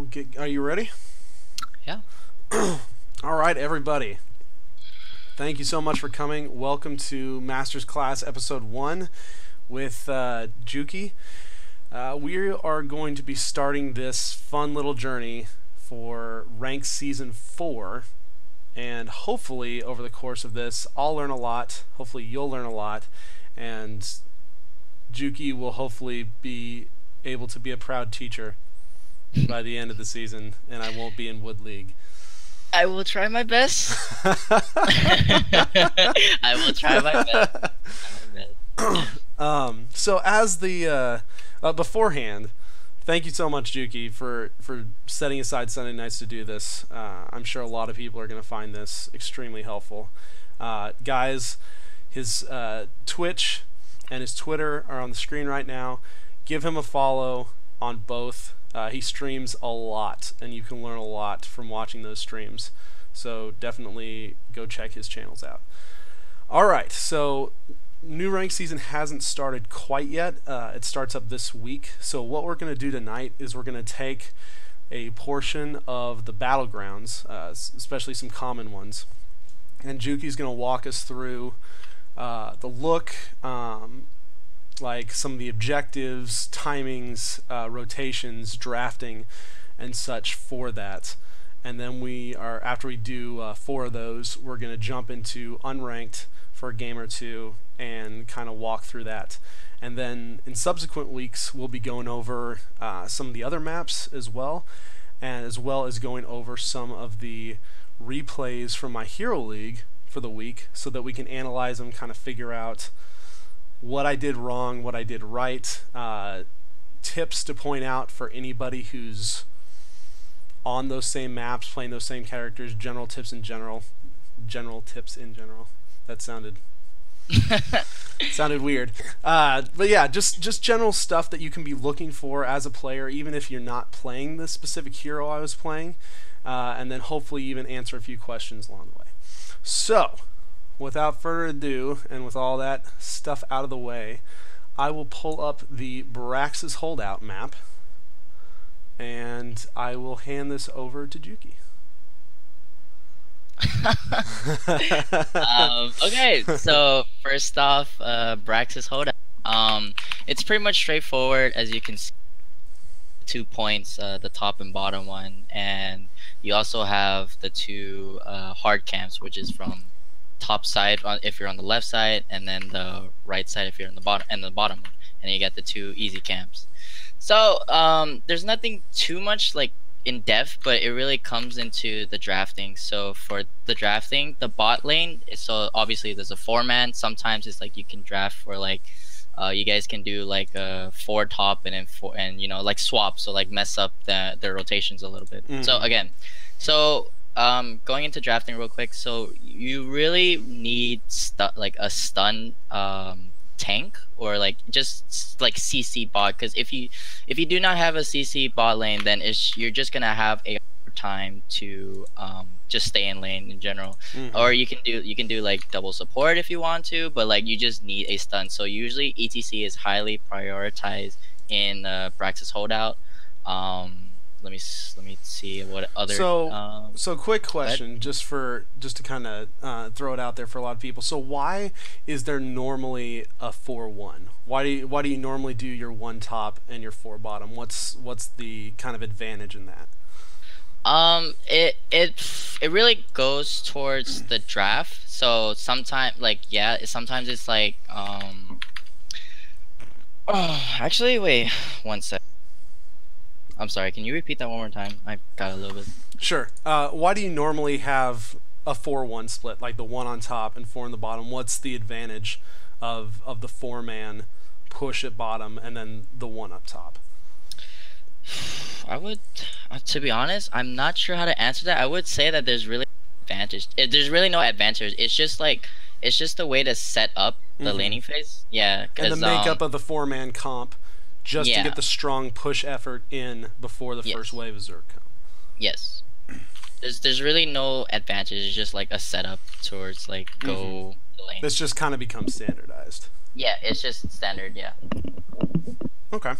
Okay, are you ready? Yeah. All right, everybody. Thank you so much for coming. Welcome to Masters Class Episode 1 with Juki. We are going to be starting this fun little journey for Rank Season 4. And hopefully, over the course of this, I'll learn a lot. Hopefully, you'll learn a lot. And Juki will hopefully be able to be a proud teacher by the end of the season, and I won't be in Wood League. I will try my best. I will try my best. So as the beforehand, thank you so much, Juki, for setting aside Sunday nights to do this. I'm sure a lot of people are going to find this extremely helpful. Guys, his Twitch and his Twitter are on the screen right now. Give him a follow on both. He streams a lot, and you can learn a lot from watching those streams. So definitely go check his channels out. Alright, so new rank season hasn't started quite yet. It starts up this week. So what we're going to do tonight is we're going to take a portion of the battlegrounds, especially some common ones, and Juki's going to walk us through the look, like some of the objectives, timings, rotations, drafting, and such for that. And then after we do 4 of those, we're going to jump into unranked for a game or two and kind of walk through that. And then in subsequent weeks, we'll be going over some of the other maps as well, and as well as going over some of the replays from my Hero League for the week so that we can analyze them, kind of figure out what I did wrong, what I did right, tips to point out for anybody who's on those same maps, playing those same characters, general tips in general. That sounded weird. But yeah, just general stuff that you can be looking for as a player, even if you're not playing the specific hero I was playing, and then hopefully even answer a few questions along the way. So, without further ado, and with all that stuff out of the way, I will pull up the Braxis Holdout map, and I will hand this over to Juki. Okay, so first off, Braxis Holdout. It's pretty much straightforward, as you can see. 2 points, the top and bottom one, and you also have the 2 hard camps, which is from top side if you're on the left side, and then the right side if you're on the bottom, and the bottom one, and you get the 2 easy camps. So there's nothing too much like in depth, but it really comes into the drafting. So for the drafting, the bot lane, so obviously there's a 4-man. Sometimes it's like you can draft for like you guys can do like a 4 top and then 4, and you know, like swap, so like mess up the rotations a little bit. So again, going into drafting real quick, so you really need like a stun tank, or like just like CC bot, because if you do not have a CC bot lane, then you're just gonna have a hard time to just stay in lane in general. Or you can do like double support if you want to, but like you just need a stun. So usually ETC is highly prioritized in Braxis Holdout. Let me see what other. So quick question, just to kind of throw it out there for a lot of people. So why is there normally a 4-1? Why do you normally do your 1 top and your 4 bottom? What's the kind of advantage in that? It really goes towards the draft. So sometimes sometimes it's like oh, actually wait 1 sec. I'm sorry, can you repeat that one more time? I got a little bit. Sure. Why do you normally have a 4-1 split, like the 1 on top and 4 on the bottom? What's the advantage of the 4-man push at bottom and then the 1 up top? I would, to be honest, I'm not sure how to answer that. I would say that there's really advantage. There's really no advantage. It's just the way to set up the laning phase. Yeah, and the makeup of the 4-man comp. Just to get the strong push effort in before the first wave of Zerg come. Yes. There's really no advantage. It's just like a setup towards like go the lane. This just kind of becomes standardized. Yeah, it's just standard. Yeah. Okay.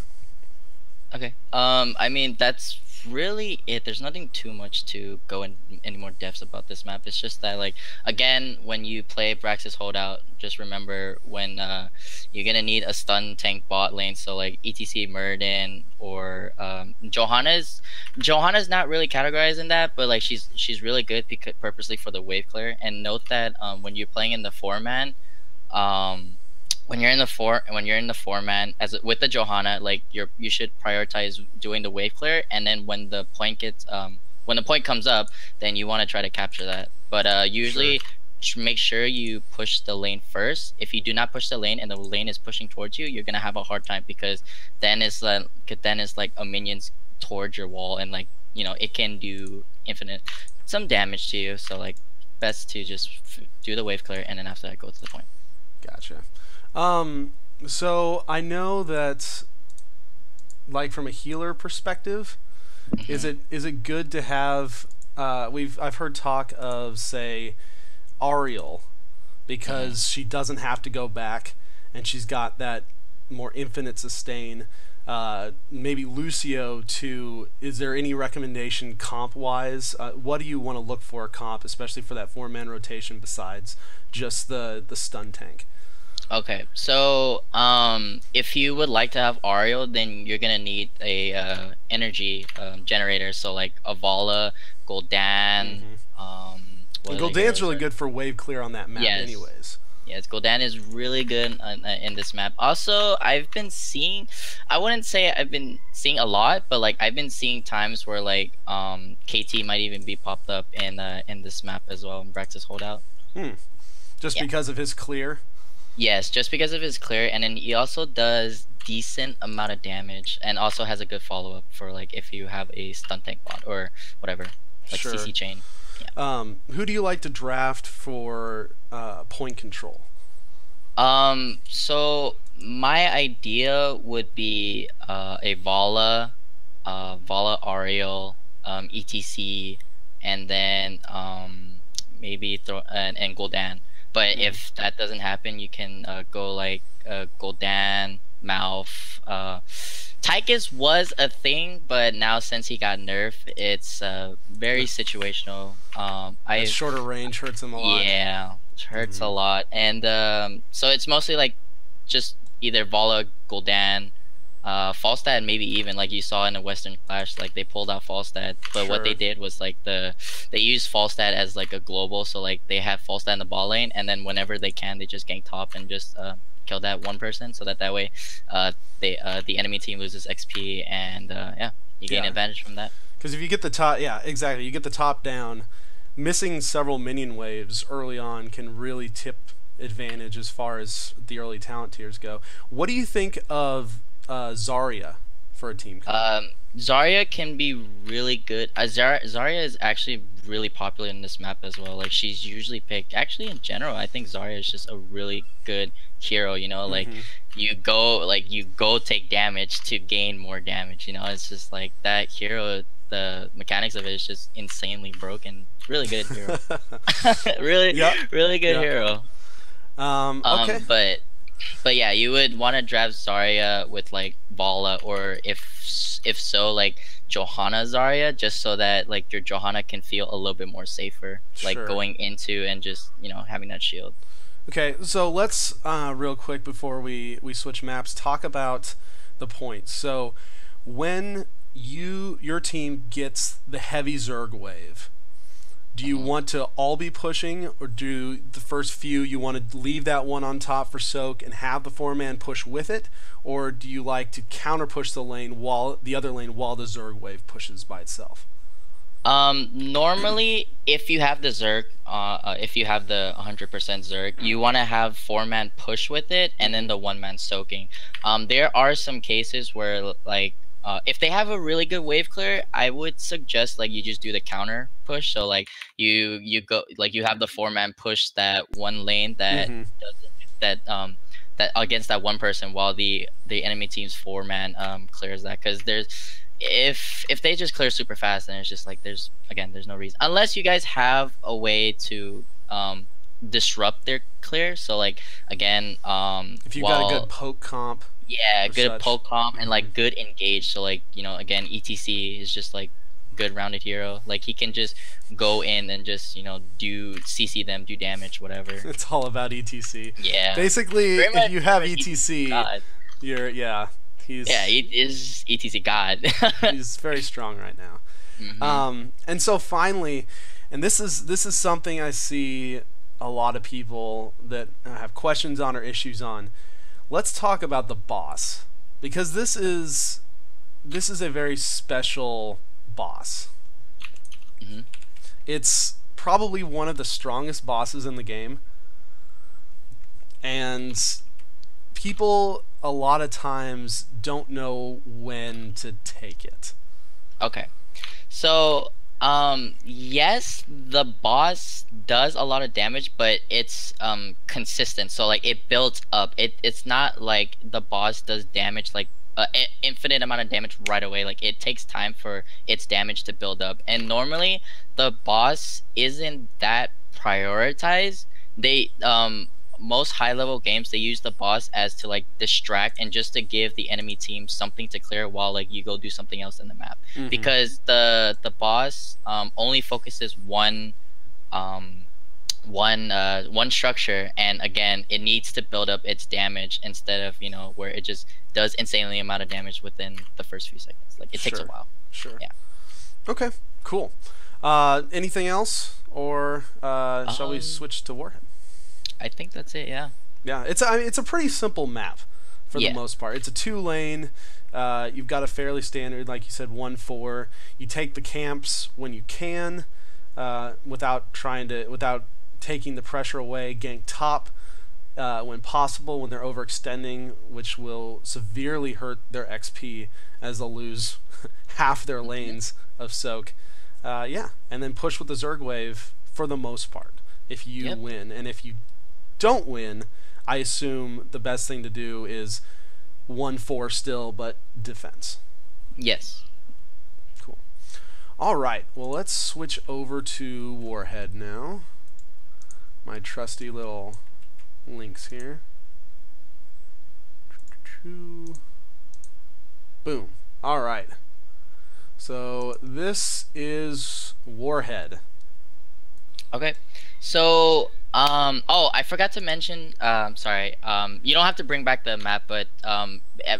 Okay. I mean, that's really it. There's nothing too much to go in any more depths about this map. It's just that like again, when you play Braxis Holdout, just remember when you're gonna need a stun tank bot lane. So like ETC Murden or Johanna's not really categorized in that, but like she's really good because purposely for the wave clear. And note that when you're playing in the 4-man, when you're in the 4-man as with the Johanna, like you should prioritize doing the wave clear, and then when the point comes up, then you want to try to capture that. But usually make sure you push the lane first. If you do not push the lane and the lane is pushing towards you, you're gonna have a hard time, because then it's like a minion's towards your wall, and like it can do some damage to you. So like best to just do the wave clear, and then after that go to the point. Gotcha. So I know that, like from a healer perspective, is it good to have? I've heard talk of, say, Ariel, because she doesn't have to go back, and she's got that more infinite sustain. Maybe Lucio too. Is there any recommendation comp wise? What do you want to look for comp, especially for that 4-man rotation, besides just the stun tank? Okay, so if you would like to have Ariel, then you're gonna need a energy generator. So like Avala, Gul'dan. Gul'dan's really good for wave clear on that map, anyways. Yes, Gul'dan is really good in this map. Also, I've been seeing, I wouldn't say I've been seeing a lot, but like I've been seeing times where like KT might even be popped up in this map as well, in Braxis Holdout. Just because of his clear. Yes, just because of his clear, and then he also does decent amount of damage, and also has a good follow up for like if you have a stun tank bot or whatever, like CC chain. Yeah. Who do you like to draft for point control? So my idea would be a Vala, Ariel, ETC, and then maybe throw and Gul'dan. But if that doesn't happen, you can go like Gul'dan, Mouth. Tychus was a thing, but now since he got nerfed, it's very situational. Shorter range hurts him a lot. Yeah, it hurts a lot, and so it's mostly like just either Vala, Gul'dan, Falstad, maybe even like you saw in the Western Clash, like they pulled out Falstad, but what they did was like they used Falstad as like a global, so like they have Falstad in the ball lane, and then whenever they can, they just gank top and just kill that one person, so that way the enemy team loses XP, and you gain advantage from that. Because if you get the top, you get the top down, missing several minion waves early on can really tip advantage as far as the early talent tiers go. What do you think of Zarya for a team? Zarya can be really good. Zarya is actually really popular in this map as well. Like she's usually picked. Actually, in general, I think Zarya is just a really good hero. Like you go take damage to gain more damage. It's just like that hero. The mechanics of it is just insanely broken. Really good hero. really good hero. Okay. But yeah, you would want to draft Zarya with like Vala, or if so, like Johanna Zarya, just so that like your Johanna can feel a little bit more safer, like going into and just having that shield. Okay, so let's real quick before we switch maps talk about the points. So when your team gets the heavy Zerg wave, do you want to all be pushing, or do the first few you want to leave that one on top for soak and have the 4-man push with it, or do you like to counter push the other lane while the Zerg wave pushes by itself? Normally, if you have the Zerg, if you have the 100% Zerg, you want to have 4-man push with it and then the 1-man soaking. There are some cases where like if they have a really good wave clear, I would suggest like you just do the counter push. So like you go like you have the 4-man push that one lane that that against that one person, while the enemy team's 4-man clears that. Because if they just clear super fast, then it's just like there's no reason, unless you guys have a way to disrupt their clear. So like again, if you got a good poke comp. Yeah, or good such. poke comp and Hmm. like good engage. So like, you know, again, ETC is just like good rounded hero. Like he can just go in and just, you know, do CC them, do damage, whatever. It's all about ETC. Yeah. Basically, if you Pretty have much ETC ETC, God. you're yeah, Yeah, he's he is ETC God. he's very strong right now. Hmm. And so finally, and this is something I see a lot of people that have questions on or issues on. Let's talk about the boss because this is a very special boss. Hmm. It's probably one of the strongest bosses in the game, and people a lot of times don't know when to take it. Okay. So, yes, the boss does a lot of damage, but it's consistent. So like it builds up. It's not like the boss does damage like infinite amount of damage right away. Like it takes time for its damage to build up. And normally the boss isn't that prioritized. They most high level games they use the boss as to like distract and just to give the enemy team something to clear while like you go do something else in the map Mm-hmm. because the boss only focuses um one structure, and again it needs to build up its damage instead of, you know, where it just does insanely amount of damage within the first few seconds. Like it takes a Sure. while. Sure. Yeah. Okay. Cool. Anything else, or shall we um switch to Warhead? I think that's it. Yeah. Yeah, it's a pretty simple map for the Yeah. most part. It's a 2 lane. You've got a fairly standard, like you said, 1-4. You take the camps when you can, without taking the pressure away. Gank top when possible when they're overextending, which will severely hurt their XP as they'll lose half their Mhm. lanes of soak. Yeah, and then push with the Zerg wave for the most part if you Yep. win, and if you don't win, I assume the best thing to do is 1-4 still, but defense. Yes. Cool. All right. Well, let's switch over to Warhead now. My trusty little links here. Boom. All right. So this is Warhead. Okay. So, oh, I forgot to mention, sorry, you don't have to bring back the map, but,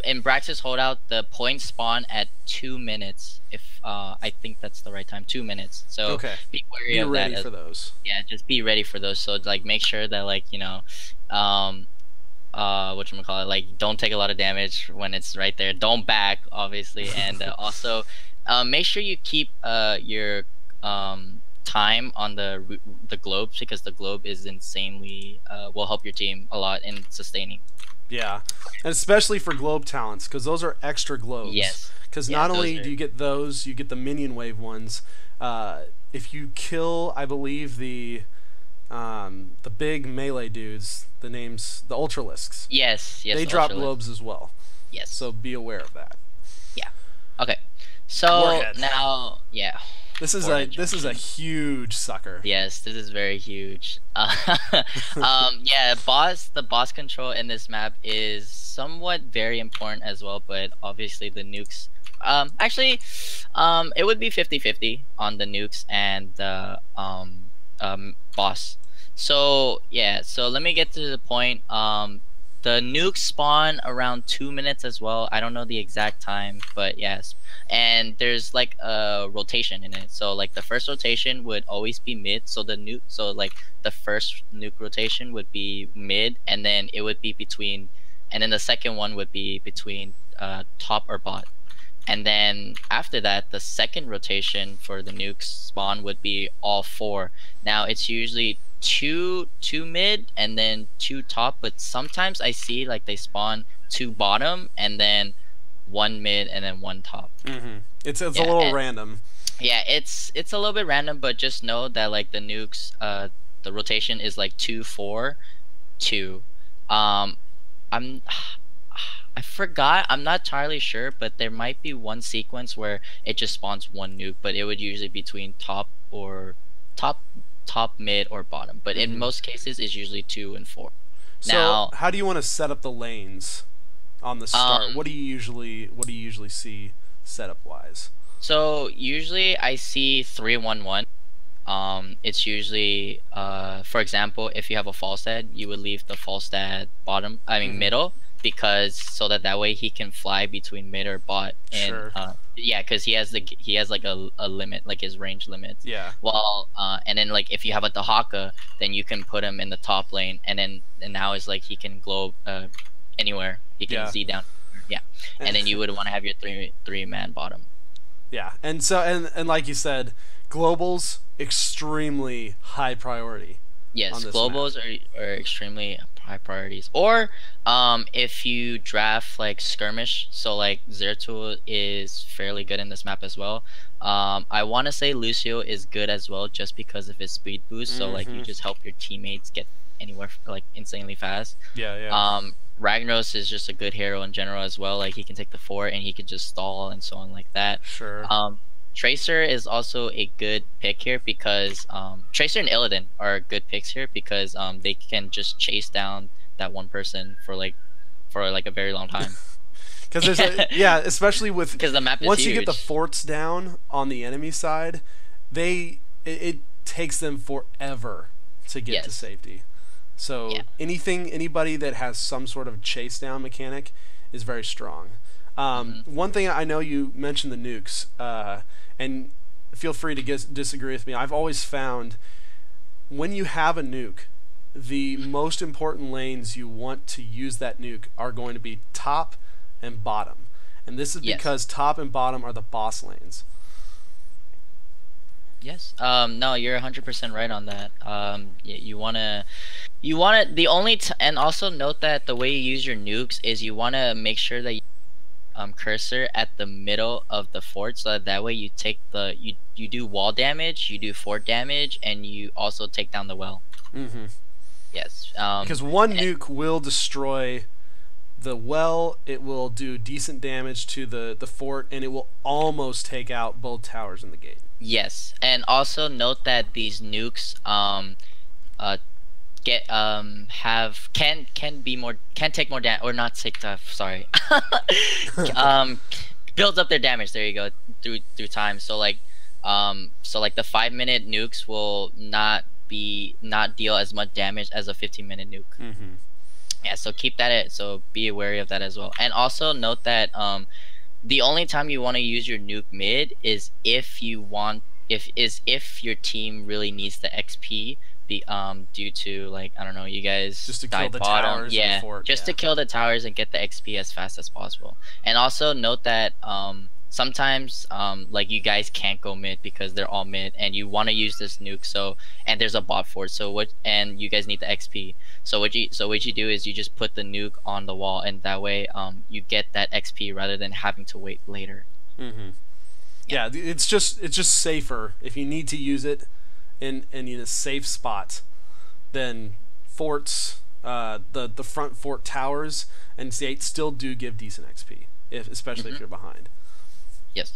in Brax's Holdout, the points spawn at 2 minutes, if, I think that's the right time, 2 minutes. So, Okay. be wary Be of that. ready for those. Yeah, just be ready for those. So, like, make sure that, like, you know, um, whatchamacallit, like, don't take a lot of damage when it's right there. Don't back, obviously, and, also, make sure you keep, your, time on the globes, because the globe is insanely will help your team a lot in sustaining. Yeah, and especially for globe talents, because those are extra globes. Yes. Because Yeah, not those only are. do you get those, you get the minion wave ones. If you kill, I believe the big melee dudes, the Ultralisks, Yes, yes, they the drop ultralisk. globes as well. Yes. So be aware of that. Yeah. Okay. So Warhead. now, yeah. Warhead This is a Junction. huge sucker. Yes, this is very huge. Yeah, the boss control in this map is somewhat very important as well, but obviously the nukes, actually, it would be 50-50 on the nukes and the boss. So yeah, so let me get to the point. The nukes spawn around 2 minutes as well. I don't know the exact time, but yes, and there's like a rotation in it. So like the first rotation would always be mid. So the nuke, so like the first nuke rotation would be mid, and then it would be between, and then the second one would be between top or bot. And then after that, the second rotation for the nukes spawn would be all four. Now it's usually two mid and then two top, but sometimes I see like they spawn two bottom and then one mid and then one top. Mm-hmm. It's a Yeah, little random. yeah, it's a little bit random, but just know that like the nukes, the rotation is like 2-4-2. Um, I'm I forgot. I'm not entirely sure, but there might be one sequence where it just spawns one nuke, but it would usually be between top, top, mid, or bottom. But in Mm-hmm. most cases, it's usually 2 and 4. So Now, how do you want to set up the lanes? on the start? Um, What do you usually see setup wise? so usually I see 3-1-1. It's usually for example, if you have a Falstad, you would leave the Falstad bottom, I mean Mm-hmm. middle, because so that that way he can fly between mid or bot, and Sure. yeah, because he has like a limit, like his range limits. Yeah. Well, and then like if you have a Dahaka, then you can put him in the top lane, and now it's like he can globe anywhere. He can Yeah. Z down. Yeah, and then you would want to have your three man bottom. Yeah. And so and like you said, globals extremely high priority on Yes, this map. globals are extremely high priorities. Or if you draft like skirmish, so like Zeratul is fairly good in this map as well. I want to say Lucio is good as well just because of his speed boost. So like you Mm-hmm. just help your teammates get anywhere like insanely fast. Yeah, yeah. Ragnaros is just a good hero in general as well. Like he can take the fort and he can just stall and so on like that. Sure. Um, Tracer is also a good pick here because Tracer and Illidan are good picks here because they can just chase down that one person for like a very long time. Because there's a yeah, especially with Because the map is once you get the huge. forts down on the enemy side, it takes them forever to get to Yes. safety. So Yeah. anybody that has some sort of chase down mechanic is very strong. Hmm. One thing I know you mentioned the nukes, and feel free to disagree with me. I've always found when you have a nuke, the most important lanes you want to use that nuke are going to be top and bottom. And this is Yes. because top and bottom are the boss lanes. Yes. No, you're 100% right on that. You wanna the only and also note that the way you use your nukes is you wanna make sure that cursor at the middle of the fort, so that way you take the you do wall damage, you do fort damage, and you also take down the well. Mm-hmm. Yes. Because one nuke will destroy the well, it will do decent damage to the fort, and it will almost take out both towers in the gate. Yes, and also note that these nukes uh get have can be more can take more damage, or not take the sorry um builds up their damage, there you go, through time. So like the 5-minute nukes will not deal as much damage as a 15-minute nuke. Mm-hmm. Yeah, so keep that so be wary of that as well. And also note that the only time you want to use your nuke mid is if you want if your team really needs the XP, due to, like, I don't know, you guys Just to kill died the bottom, towers and the yeah, fort, just yeah. to kill the towers and get the XP as fast as possible. And also note that sometimes like you guys can't go mid because they're all mid and you want to use this nuke, so and there's a bot fort, so what, and you guys need the XP. What you do is you just put the nuke on the wall, and that way you get that XP rather than having to wait later. Mm-hmm. Yeah, it's just safer if you need to use it in a safe spot than forts. The front fort towers and C8 still do give decent XP, especially if Hmm. you're behind. Yes.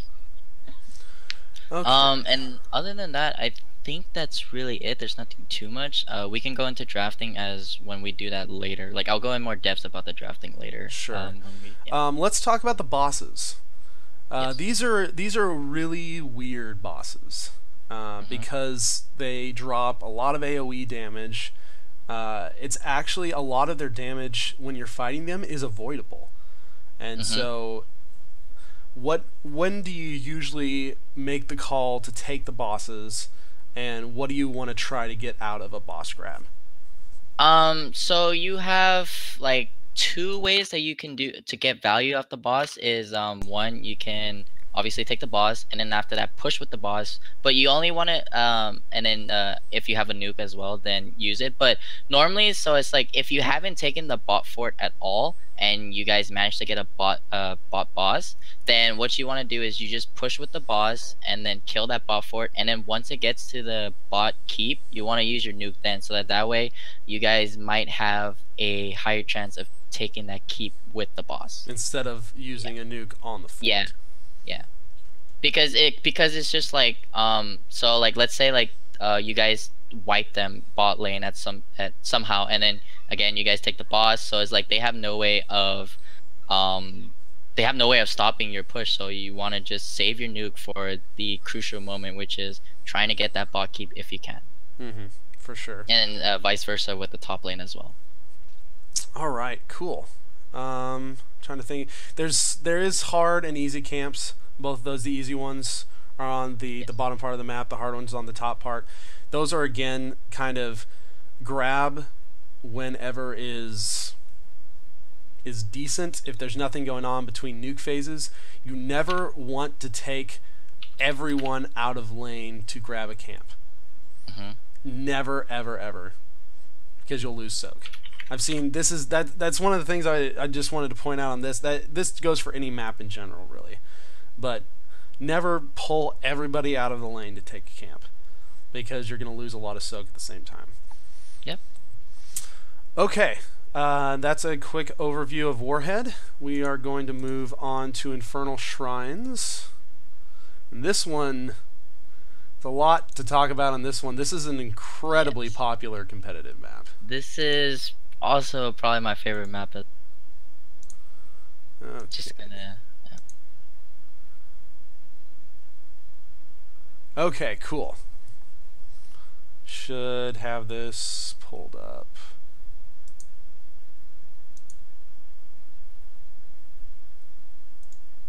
Okay. And other than that, I think that's really it. There's nothing too much. We can go into drafting as when we do that later. Like, I'll go in more depth about the drafting later. Sure. When we, yeah. Let's talk about the bosses. Yes. These are really weird bosses because they drop a lot of AOE damage. It's actually a lot of their damage when you're fighting them is avoidable, and so when do you usually make the call to take the bosses, and what do you want to try to get out of a boss grab? So you have like two ways that you can do to get value off the boss is one, you can obviously take the boss, and then after that push with the boss, but you only want to and then if you have a nuke as well, then use it. But normally, so it's like if you haven't taken the bot fort at all and you guys manage to get a bot boss, then what you want to do is you just push with the boss and then kill that bot fort, and then once it gets to the bot keep, you want to use your nuke then, so that that way you guys might have a higher chance of taking that keep with the boss. Instead of using a nuke on the fort. Yeah, yeah. Because it's just like so like let's say like you guys wipe them bot lane at somehow, and then again you guys take the boss, so it's like they have no way of they have no way of stopping your push. So you want to just save your nuke for the crucial moment, which is trying to get that bot keep if you can. For sure. And vice versa with the top lane as well. All right, cool. Trying to think. There is hard and easy camps. Both of those, the easy ones are on the bottom part of the map. The hard ones on the top part. Those are again kind of grab whenever is decent. If there's nothing going on between nuke phases, you never want to take everyone out of lane to grab a camp. Never, ever, ever, because you'll lose soak. I've seen that's one of the things I just wanted to point out on this. That this goes for any map in general, really, but never pull everybody out of the lane to take a camp, because you're going to lose a lot of soak at the same time. Yep. Okay, that's a quick overview of Warhead. We are going to move on to Infernal Shrines. And this one, it's a lot to talk about on this one. This is an incredibly popular competitive map. This is also probably my favorite map. Okay. Just gonna. Yeah. Okay, cool. Should have this pulled up.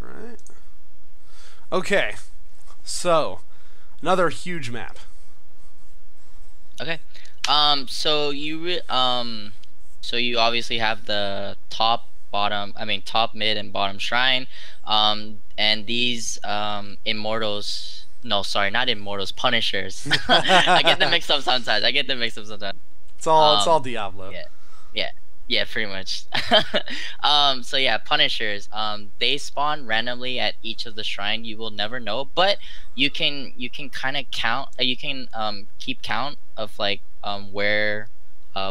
Right. Okay. So, another huge map. Okay. So you obviously have the top, mid, and bottom shrine. And these immortals. No, sorry, not immortals. Punishers. I get them mixed up sometimes. It's all Diablo. Yeah, pretty much. So yeah, Punishers. They spawn randomly at each of the shrine. You will never know, but you can kind of count. You can keep count of like where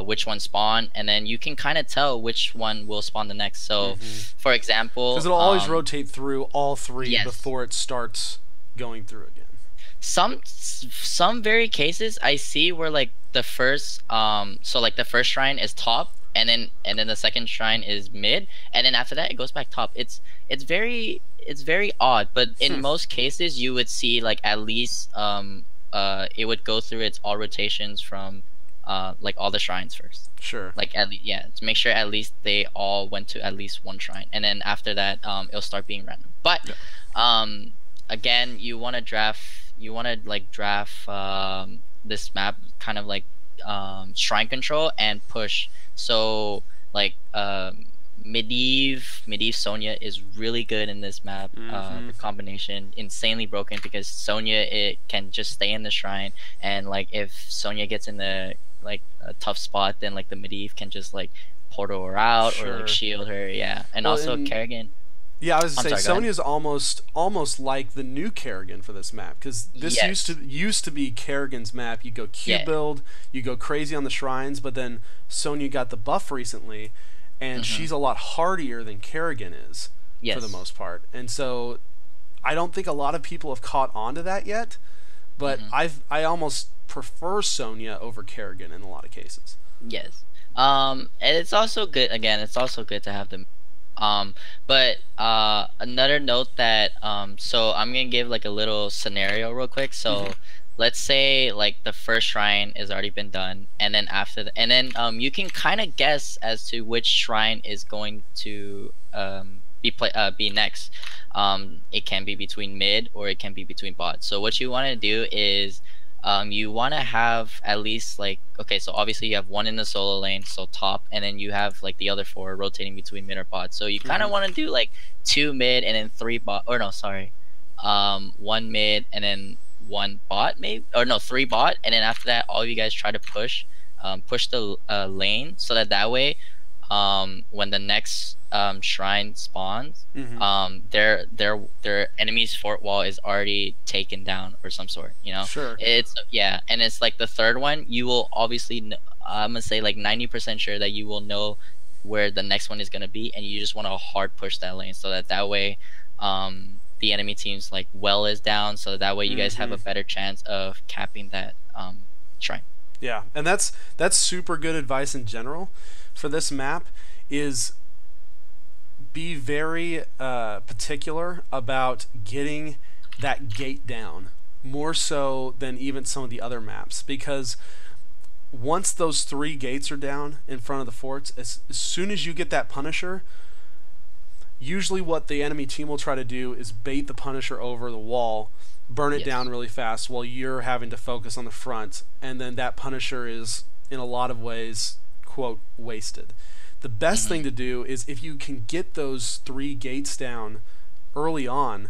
which one spawn, and then you can kind of tell which one will spawn the next. So, for example, because it'll always rotate through all three yes. before it starts going through again. Some very cases I see where like the first so like the first shrine is top, and then the second shrine is mid, and then after that it goes back top. It's very odd, but in most cases you would see like at least it would go through its all rotations from like all the shrines first. Sure. Like at least, yeah, to make sure at least they all went to at least one shrine, and then after that it'll start being random. But again, you want to draft this map kind of like shrine control and push. So like Medivh Sonya is really good in this map. The combination insanely broken, because Sonya, it can just stay in the shrine, and like if Sonya gets in the like a tough spot, then like the Medivh can just like portal her out or like shield her. Yeah, and also Kerrigan. Yeah, I was gonna say Sonya's almost like the new Kerrigan for this map, because this used to be Kerrigan's map. You go Q build, you go crazy on the shrines, but then Sonya got the buff recently, and she's a lot hardier than Kerrigan is for the most part. And so I don't think a lot of people have caught on to that yet, but I almost prefer Sonya over Kerrigan in a lot of cases. Yes. And it's also good, again, it's also good to have them. But another note that so I'm gonna give like a little scenario real quick. So let's say like the first shrine has already been done, and then after you can kind of guess as to which shrine is going to be next. It can be between mid or it can be between bot. So what you want to do is you want to have at least like, okay, so obviously you have one in the solo lane, so top, and then you have like the other four rotating between mid or bot. So you kind of want to do like 2 mid and then 3 bot, or no, sorry, 1 mid and then 1 bot, maybe, or no, 3 bot, and then after that all of you guys try to push the lane, so that way when the next shrine spawns, their enemy's fort wall is already taken down or some sort, you know. Sure. It's and it's like the third one, you will obviously I'm gonna say like 90% sure that you will know where the next one is gonna be, and you just want to hard push that lane, so that way the enemy team's like well is down, so that way you guys have a better chance of capping that shrine. Yeah, and that's super good advice in general for this map. Is be very particular about getting that gate down, more so than even some of the other maps, because once those 3 gates are down in front of the forts, as soon as you get that Punisher, usually what the enemy team will try to do is bait the Punisher over the wall, burn it down really fast while you're having to focus on the front, and then that Punisher is, in a lot of ways, quote, wasted. The best thing to do is, if you can get those 3 gates down early on,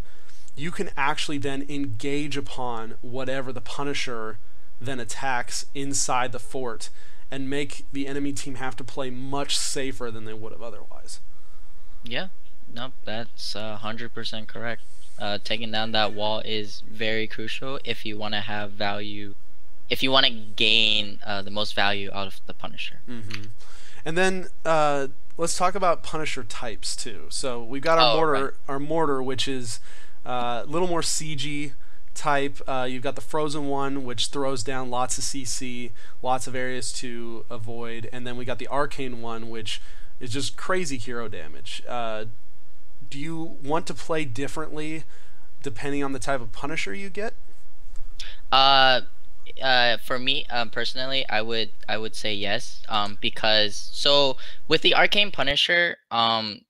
you can actually then engage upon whatever the Punisher then attacks inside the fort and make the enemy team have to play much safer than they would have otherwise. Yeah, no, that's 100% correct. Taking down that wall is very crucial if you want to have value, if you want to gain the most value out of the Punisher. And then let's talk about Punisher types too. So we've got our mortar, right. our mortar, which is a little more CG type. You've got the frozen one, which throws down lots of CC, lots of areas to avoid, and then we got the arcane one, which is just crazy hero damage. Do you want to play differently depending on the type of Punisher you get? For me, personally, I would say yes. Because so with the Arcane Punisher,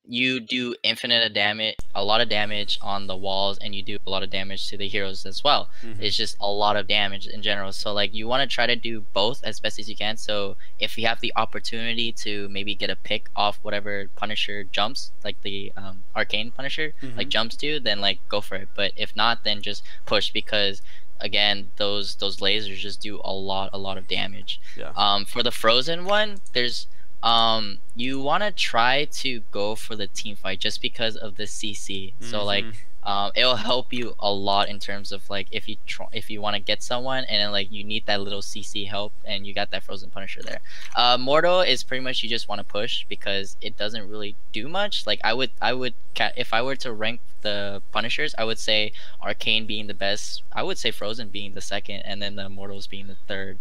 you do infinite damage, a lot of damage on the walls, and you do a lot of damage to the heroes as well. It's just a lot of damage in general. So like you want to try to do both as best as you can. So if you have the opportunity to maybe get a pick off whatever Punisher jumps, like the Arcane Punisher, like jumps to, then like go for it. But if not, then just push, because again, those lasers just do a lot of damage. For the frozen one, there's you want to try to go for the team fight just because of the CC. So like it'll help you a lot in terms of like if you want to get someone and then like you need that little CC help and you got that frozen Punisher there. Mortal is pretty much you just want to push because it doesn't really do much. Like I would if I were to rank the Punishers, I would say Arcane being the best, I would say Frozen being the second, and then the Mortals being the third.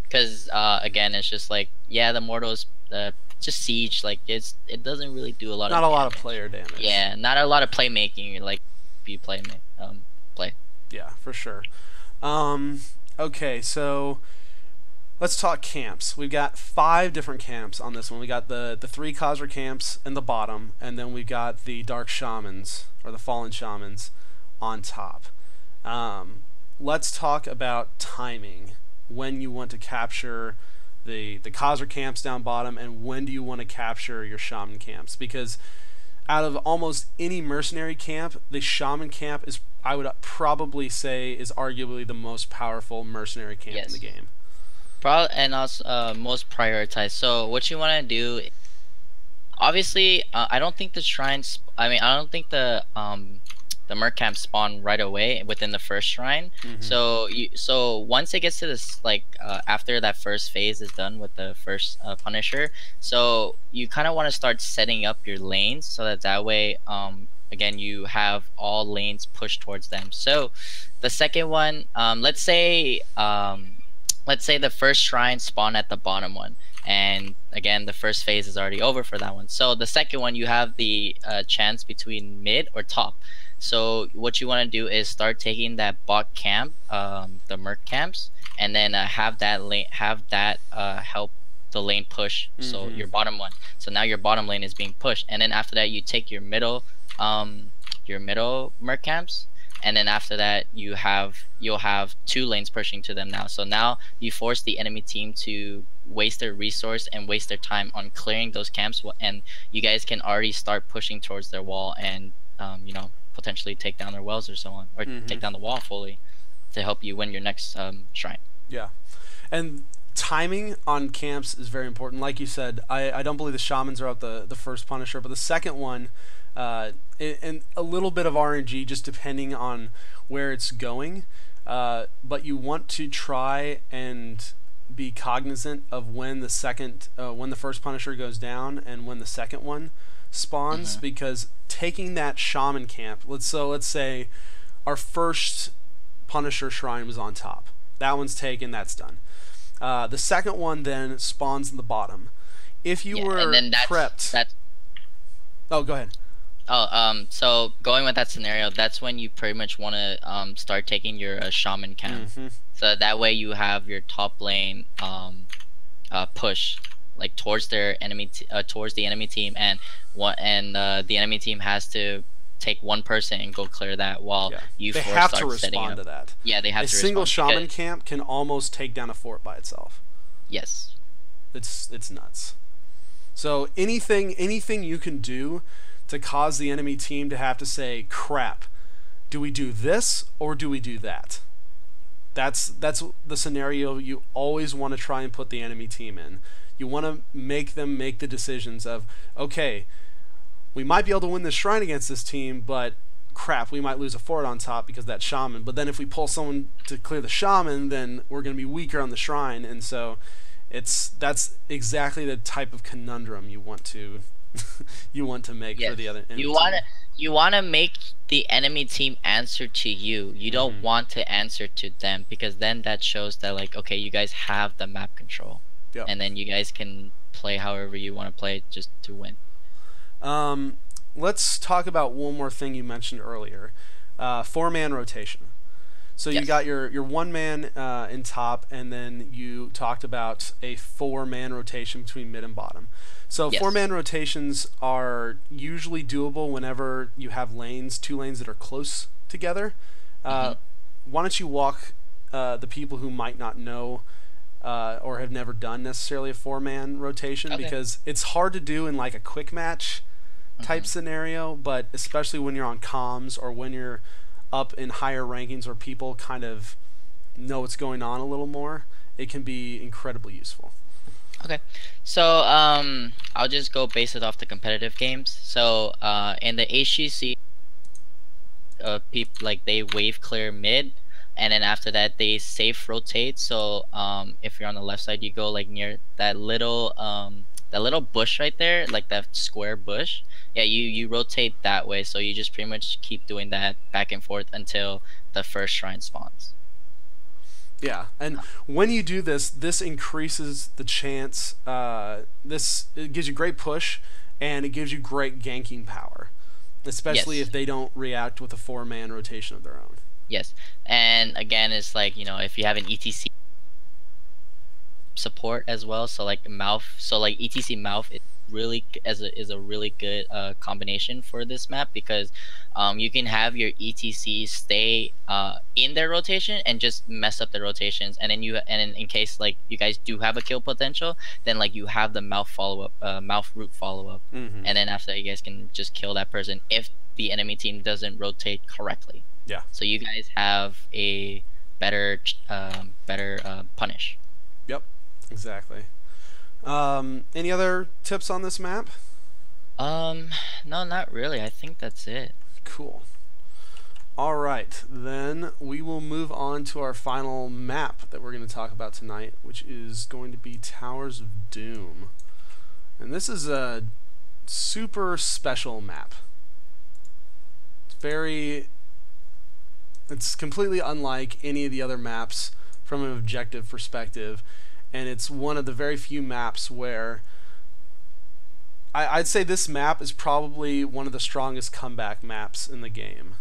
Because again, it's just like, yeah, the Mortals just siege, like it doesn't really do a lot not of a lot of player damage. Yeah, not a lot of playmaking, like you play. Yeah, for sure. Okay, so let's talk camps. We've got 5 different camps on this one. We got the 3 Khazra camps in the bottom, and then we got the Dark Shamans, or the Fallen Shamans, on top. Let's talk about timing. When you want to capture the Khazra camps down bottom, and when do you want to capture your Shaman camps? Because out of almost any mercenary camp, the Shaman camp is, I would probably say, is arguably the most powerful mercenary camp in the game. Probably, and also most prioritized. So what you want to do, obviously, I don't think the shrines. I mean, I don't think the merc camp spawn right away within the first shrine. So once it gets to this, like after that first phase is done with the first Punisher, so you kind of want to start setting up your lanes so that way, again, you have all lanes pushed towards them. So the second one, let's say the first shrine spawn at the bottom one, and again the first phase is already over for that one. So the second one, you have the chance between mid or top. So what you want to do is start taking that bot camp, the merc camps, and then have that help the lane push. So your bottom one. So now your bottom lane is being pushed, and then after that you take your middle merc camps, and then after that you'll have 2 lanes pushing to them now. So now you force the enemy team to waste their resource and waste their time on clearing those camps, and you guys can already start pushing towards their wall and you know, potentially take down their wells or so on, or take down the wall fully to help you win your next shrine. Yeah, and timing on camps is very important. Like you said, I don't believe the Shamans are out the first Punisher, but the second one, and a little bit of RNG just depending on where it's going, but you want to try and be cognizant of when the first Punisher goes down and when the second one spawns, because taking that Shaman camp, let's say our first Punisher shrine was on top, that one's taken, that's done. The second one then spawns in the bottom. If you were prepped, Oh, go ahead. Oh, so going with that scenario, that's when you pretty much want to start taking your shaman camp. Mm-hmm. So that way you have your top lane push like towards towards the enemy team, and the enemy team has to take one person and go clear that while Yeah. you They four have to start setting respond up. to that. Yeah, they have A to single respond shaman because, camp can almost take down a fort by itself. yes. It's nuts. So anything you can do to cause the enemy team to have to say, crap, do we do this or do we do that? That's the scenario you always want to try and put the enemy team in. You want to make them make the decisions of, okay, we might be able to win this shrine against this team, but crap, we might lose a fort on top because of that shaman. But then if we pull someone to clear the shaman, then we're going to be weaker on the shrine. And so that's exactly the type of conundrum you want to you want to make Yes. for the other enemy You team. wanna you wanna make the enemy team answer to you. You don't Mhm. want to answer to them, because then that shows that, like, okay, you guys have the map control. Yep. And then you guys can play however you want to play just to win. Let's talk about one more thing you mentioned earlier, 4-man rotation. So you Yes. got your 1-man in top, and then you talked about a 4-man rotation between mid and bottom. So Yes. 4-man rotations are usually doable whenever you have two lanes that are close together. Why don't you walk the people who might not know or have never done necessarily a 4-man rotation, Okay. because it's hard to do in like a quick match type scenario, but especially when you're on comms or when you're up in higher rankings where people kind of know what's going on a little more, it can be incredibly useful. Okay, so I'll just go base it off the competitive games. So in the HGC, people like they wave clear mid, and then after that they safe rotate. So if you're on the left side, you go like near that little bush right there, like that square bush. Yeah, you rotate that way. So you just pretty much keep doing that back and forth until the first shrine spawns. Yeah, and when you do this, this increases the chance. It gives you great push, and it gives you great ganking power, especially Yes. if they don't react with a 4-man rotation of their own. Yes, and again, it's like, if you have an ETC support as well, so like mouth, so like ETC mouth is a really good combination for this map, because you can have your ETC stay in their rotation and just mess up the rotations, and then in case like you guys do have a kill potential, then like you have the mouth follow up, mouth root follow up, Mm-hmm. and then after that you guys can just kill that person if the enemy team doesn't rotate correctly. Yeah. So you guys have a better punish. Yep. Exactly. Any other tips on this map? No, not really. I think that's it. Cool. All right, then we will move on to our final map that we're going to talk about tonight, which is going to be Towers of Doom. And this is a super special map. It's completely unlike any of the other maps from an objective perspective, and it's one of the very few maps where I'd say this map is probably one of the strongest comeback maps in the game.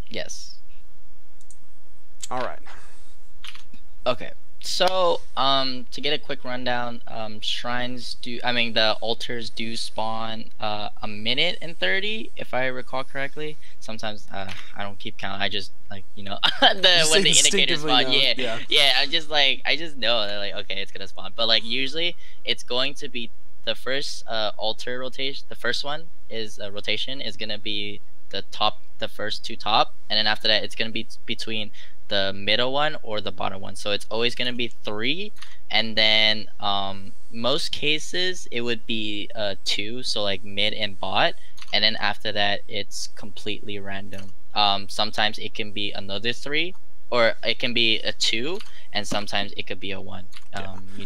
Yes. All right. Okay. So, to get a quick rundown, the altars do spawn a minute and 30, if I recall correctly. Sometimes I don't keep count. I just like when the indicators spawn. Yeah. I just know that, like, okay, it's gonna spawn. But like usually it's going to be the first altar rotation. The first one is rotation is gonna be the first two top, and then after that it's gonna be between the middle one or the bottom one. So it's always going to be 3, and then most cases it would be 2, so like mid and bot, and then after that it's completely random. Sometimes it can be another 3, or it can be a 2, and sometimes it could be a 1.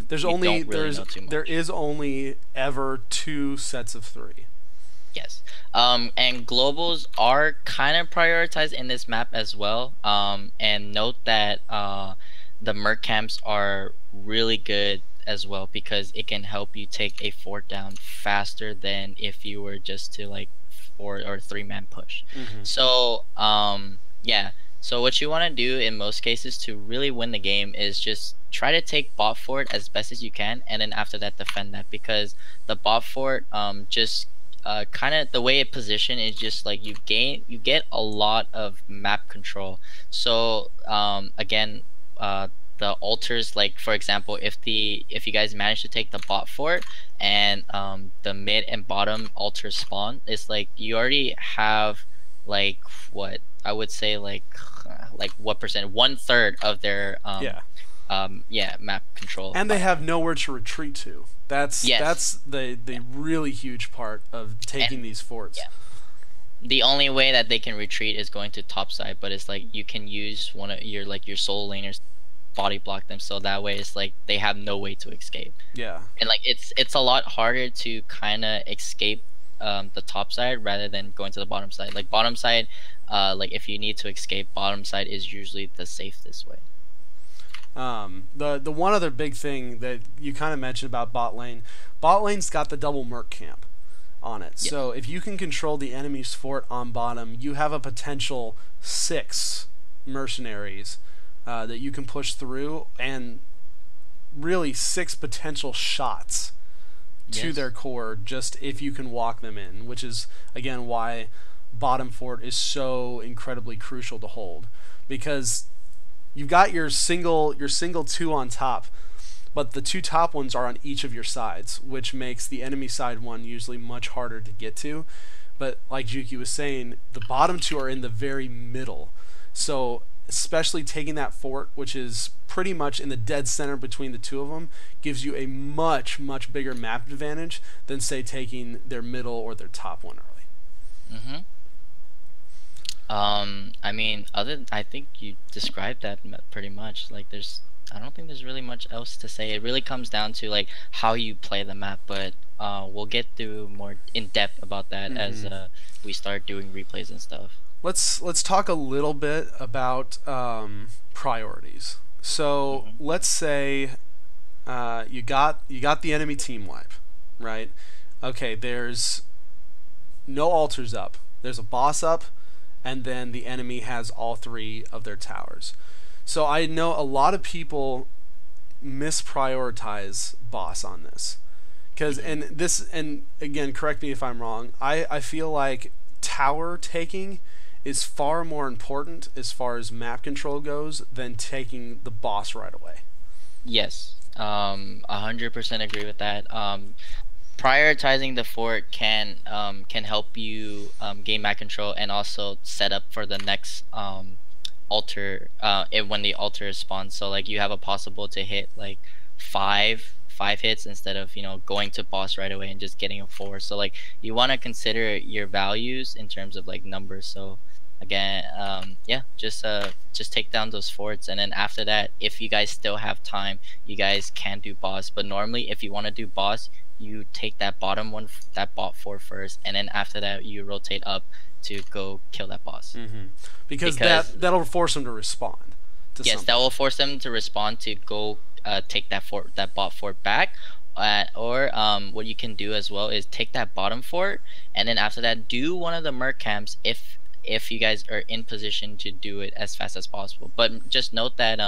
There is only ever 2 sets of 3. Yes. And globals are kind of prioritized in this map as well. And note that the merc camps are really good as well, because it can help you take a fort down faster than if you were just to like or 3-man push. Mm-hmm. So yeah. So what you want to do in most cases to really win the game is just try to take bot fort as best as you can, and then after that defend that, because the bot fort just kind of the way it position is just like you get a lot of map control. So again, the altars, like for example, if you guys manage to take the bot fort and the mid and bottom altars spawn, it's like you already have like what I would say like what percent, 1/3 of their map control. And they have nowhere to retreat to. That's the really huge part of taking these forts. Yeah. The only way that they can retreat is going to top side, but it's like you can use one of your solo laners body block them, so that way it's like they have no way to escape. Yeah. And like it's a lot harder to kind of escape the top side rather than going to the bottom side. Like bottom side, like if you need to escape, bottom side is usually the safest way. The one other big thing that you kind of mentioned about bot lane's got the double merc camp on it. Yeah. So if you can control the enemy's fort on bottom, you have a potential 6 mercenaries that you can push through, and really 6 potential shots to their core just if you can walk them in, which is again why bottom fort is so incredibly crucial to hold, because you've got your single 2 on top, but the 2 top ones are on each of your sides, which makes the enemy side one usually much harder to get to. But like Juki was saying, the bottom 2 are in the very middle, so especially taking that fort, which is pretty much in the dead center between the 2 of them, gives you a much bigger map advantage than say taking their middle or their top one early. I mean, I think you described that pretty much. Like I don't think there's really much else to say. It really comes down to like how you play the map, but we'll get through more in depth about that as we start doing replays and stuff. Let's talk a little bit about priorities. So let's say you got the enemy team wipe, right? Okay, there's no altars up. There's a boss up, and then the enemy has all 3 of their towers. So I know a lot of people misprioritize boss on this, and again, correct me if I'm wrong. I feel like tower taking is far more important as far as map control goes than taking the boss right away. Yes, 100% agree with that. Prioritizing the fort can help you gain map control and also set up for the next altar when the altar is spawned. So like you have a possible to hit like five hits instead of going to boss right away and just getting a 4. So like you want to consider your values in terms of like numbers. So again, just take down those forts, and then after that, if you guys still have time, you guys can do boss. But normally if you want to do boss, you take that bottom one, that bot fort first, and then after that you rotate up to go kill that boss. Because that'll force them to respond to something. That will force them to respond to go take that bot fort back. Or what you can do as well is take that bottom fort, and then after that do one of the merc camps if you guys are in position to do it as fast as possible. But just note that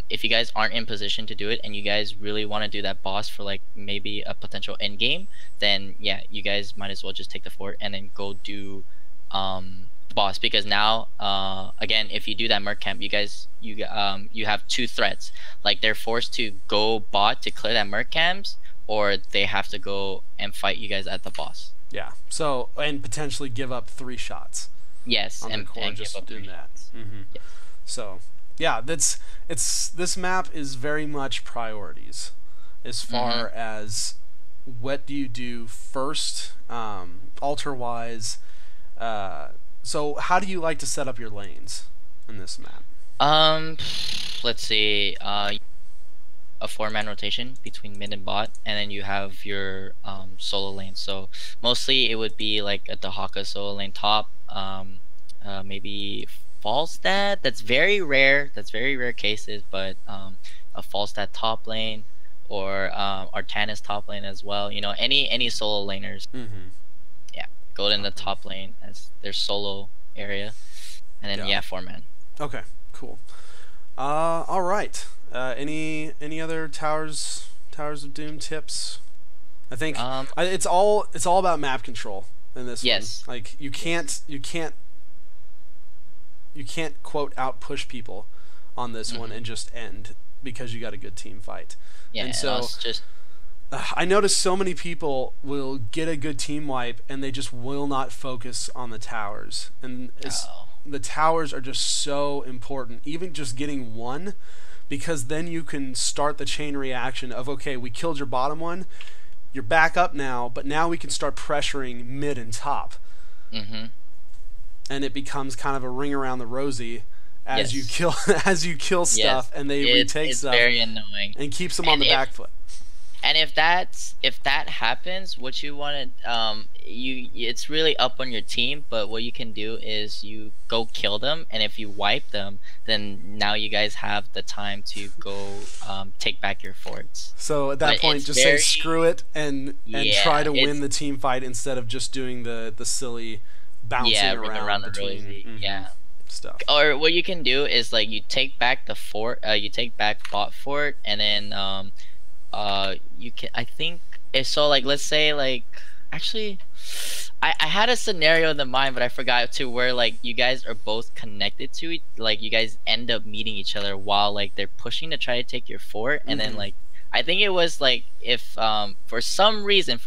if you guys aren't in position to do it and you guys really want to do that boss for like maybe a potential end game, then yeah, you guys might as well just take the fort and then go do the boss, because now again, if you do that merc camp, you have 2 threats. Like they're forced to go bot to clear that merc camps, or they have to go and fight you guys at the boss. Yeah. So, and potentially give up 3 shots. Yes, on the core and just give up doing 3 that. shots. Yes. So, yeah, this map is very much priorities as far as what do you do first, altar wise. So, how do you like to set up your lanes in this map? Let's see. A 4-man rotation between mid and bot, and then you have your solo lane. So mostly it would be like a Dahaka solo lane top, maybe Falstad. That's very rare cases, but a Falstad top lane, or Artanis top lane as well. Any solo laners. go in the top lane as their solo area, and then yeah 4-man. Okay, cool. All right. Any other Towers of Doom tips? I think it's all about map control in this Yes. one. Like you can't quote out push people on this one and just end because you got a good team fight. Yeah, and so just I notice so many people will get a good team wipe and they just will not focus on the towers. And the towers are just so important. Even just getting one, because then you can start the chain reaction of, okay, we killed your bottom one, you're back up now, but now we can start pressuring mid and top. Mm-hmm. And it becomes kind of a ring around the rosy as you kill stuff, yes. and they retake it's stuff. Very annoying. And keeps them on the back foot. And if that happens, what you want to it's really up on your team. But what you can do is you go kill them, and if you wipe them, then now you guys have the time to go take back your forts. So at that point, just say screw it and try to win the team fight instead of just doing the silly bouncing around between stuff. Or what you can do is like you take back the fort, you take back bot fort, and then you can, I think so, like let's say like actually I had a scenario in the mind, but I forgot to, where like you guys are both connected to it, like you guys end up meeting each other while like they're pushing to try to take your fort, and then like I think it was like if for some reason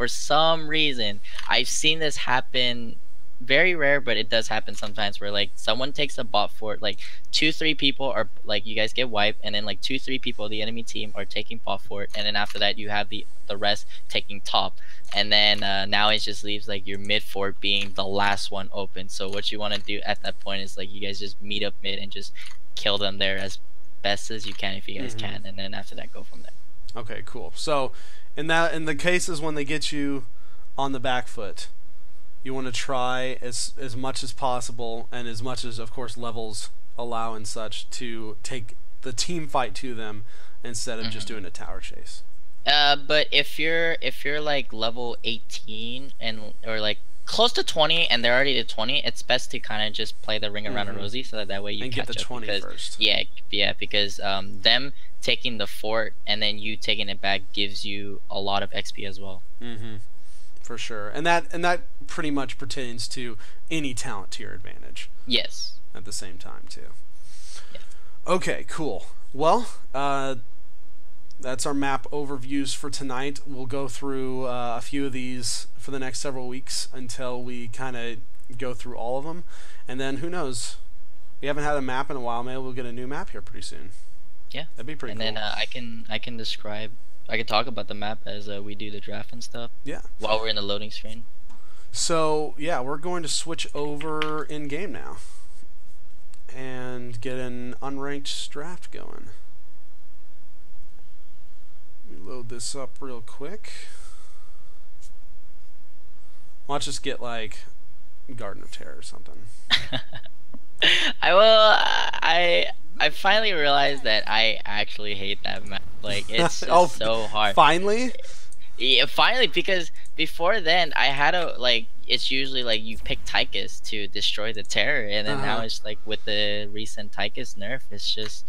I've seen this happen, very rare, but it does happen sometimes, where like someone takes a bot fort, like 2-3 people are like, you guys get wiped, and then like 2-3 people, the enemy team, are taking bot fort, and then after that you have the rest taking top, and then now it just leaves like your mid fort being the last one open. So what you want to do at that point is like you guys just meet up mid and just kill them there as best as you can, if you guys can, and then after that go from there. Okay, cool. So in the cases when they get you on the back foot, you want to try as much as possible, and as much as of course levels allow and such, to take the team fight to them instead of just doing a tower chase. But if you're like level 18 or like close to 20 and they're already at 20, it's best to kind of just play the ring around a rosy, so that way you and catch get the up, 20 because, first. Yeah, because them taking the fort and then you taking it back gives you a lot of XP as well. For sure, and that pretty much pertains to any talent to your advantage. Yes. At the same time too. Yeah. Okay, cool. Well, that's our map overviews for tonight. We'll go through a few of these for the next several weeks until we kind of go through all of them, and then who knows? We haven't had a map in a while. Maybe we'll get a new map here pretty soon. Yeah, that'd be pretty cool. And then I can talk about the map as we do the draft and stuff. Yeah. While we're in the loading screen. So yeah, we're going to switch over in game now and get an unranked draft going. Let me load this up real quick. Watch us get like Garden of Terror or something. I finally realized that I actually hate that map. Like, it's just so hard. Finally? Yeah, finally, because before then I had a like, it's usually like you pick Tychus to destroy the Terror, and then now it's like with the recent Tychus nerf, it's just,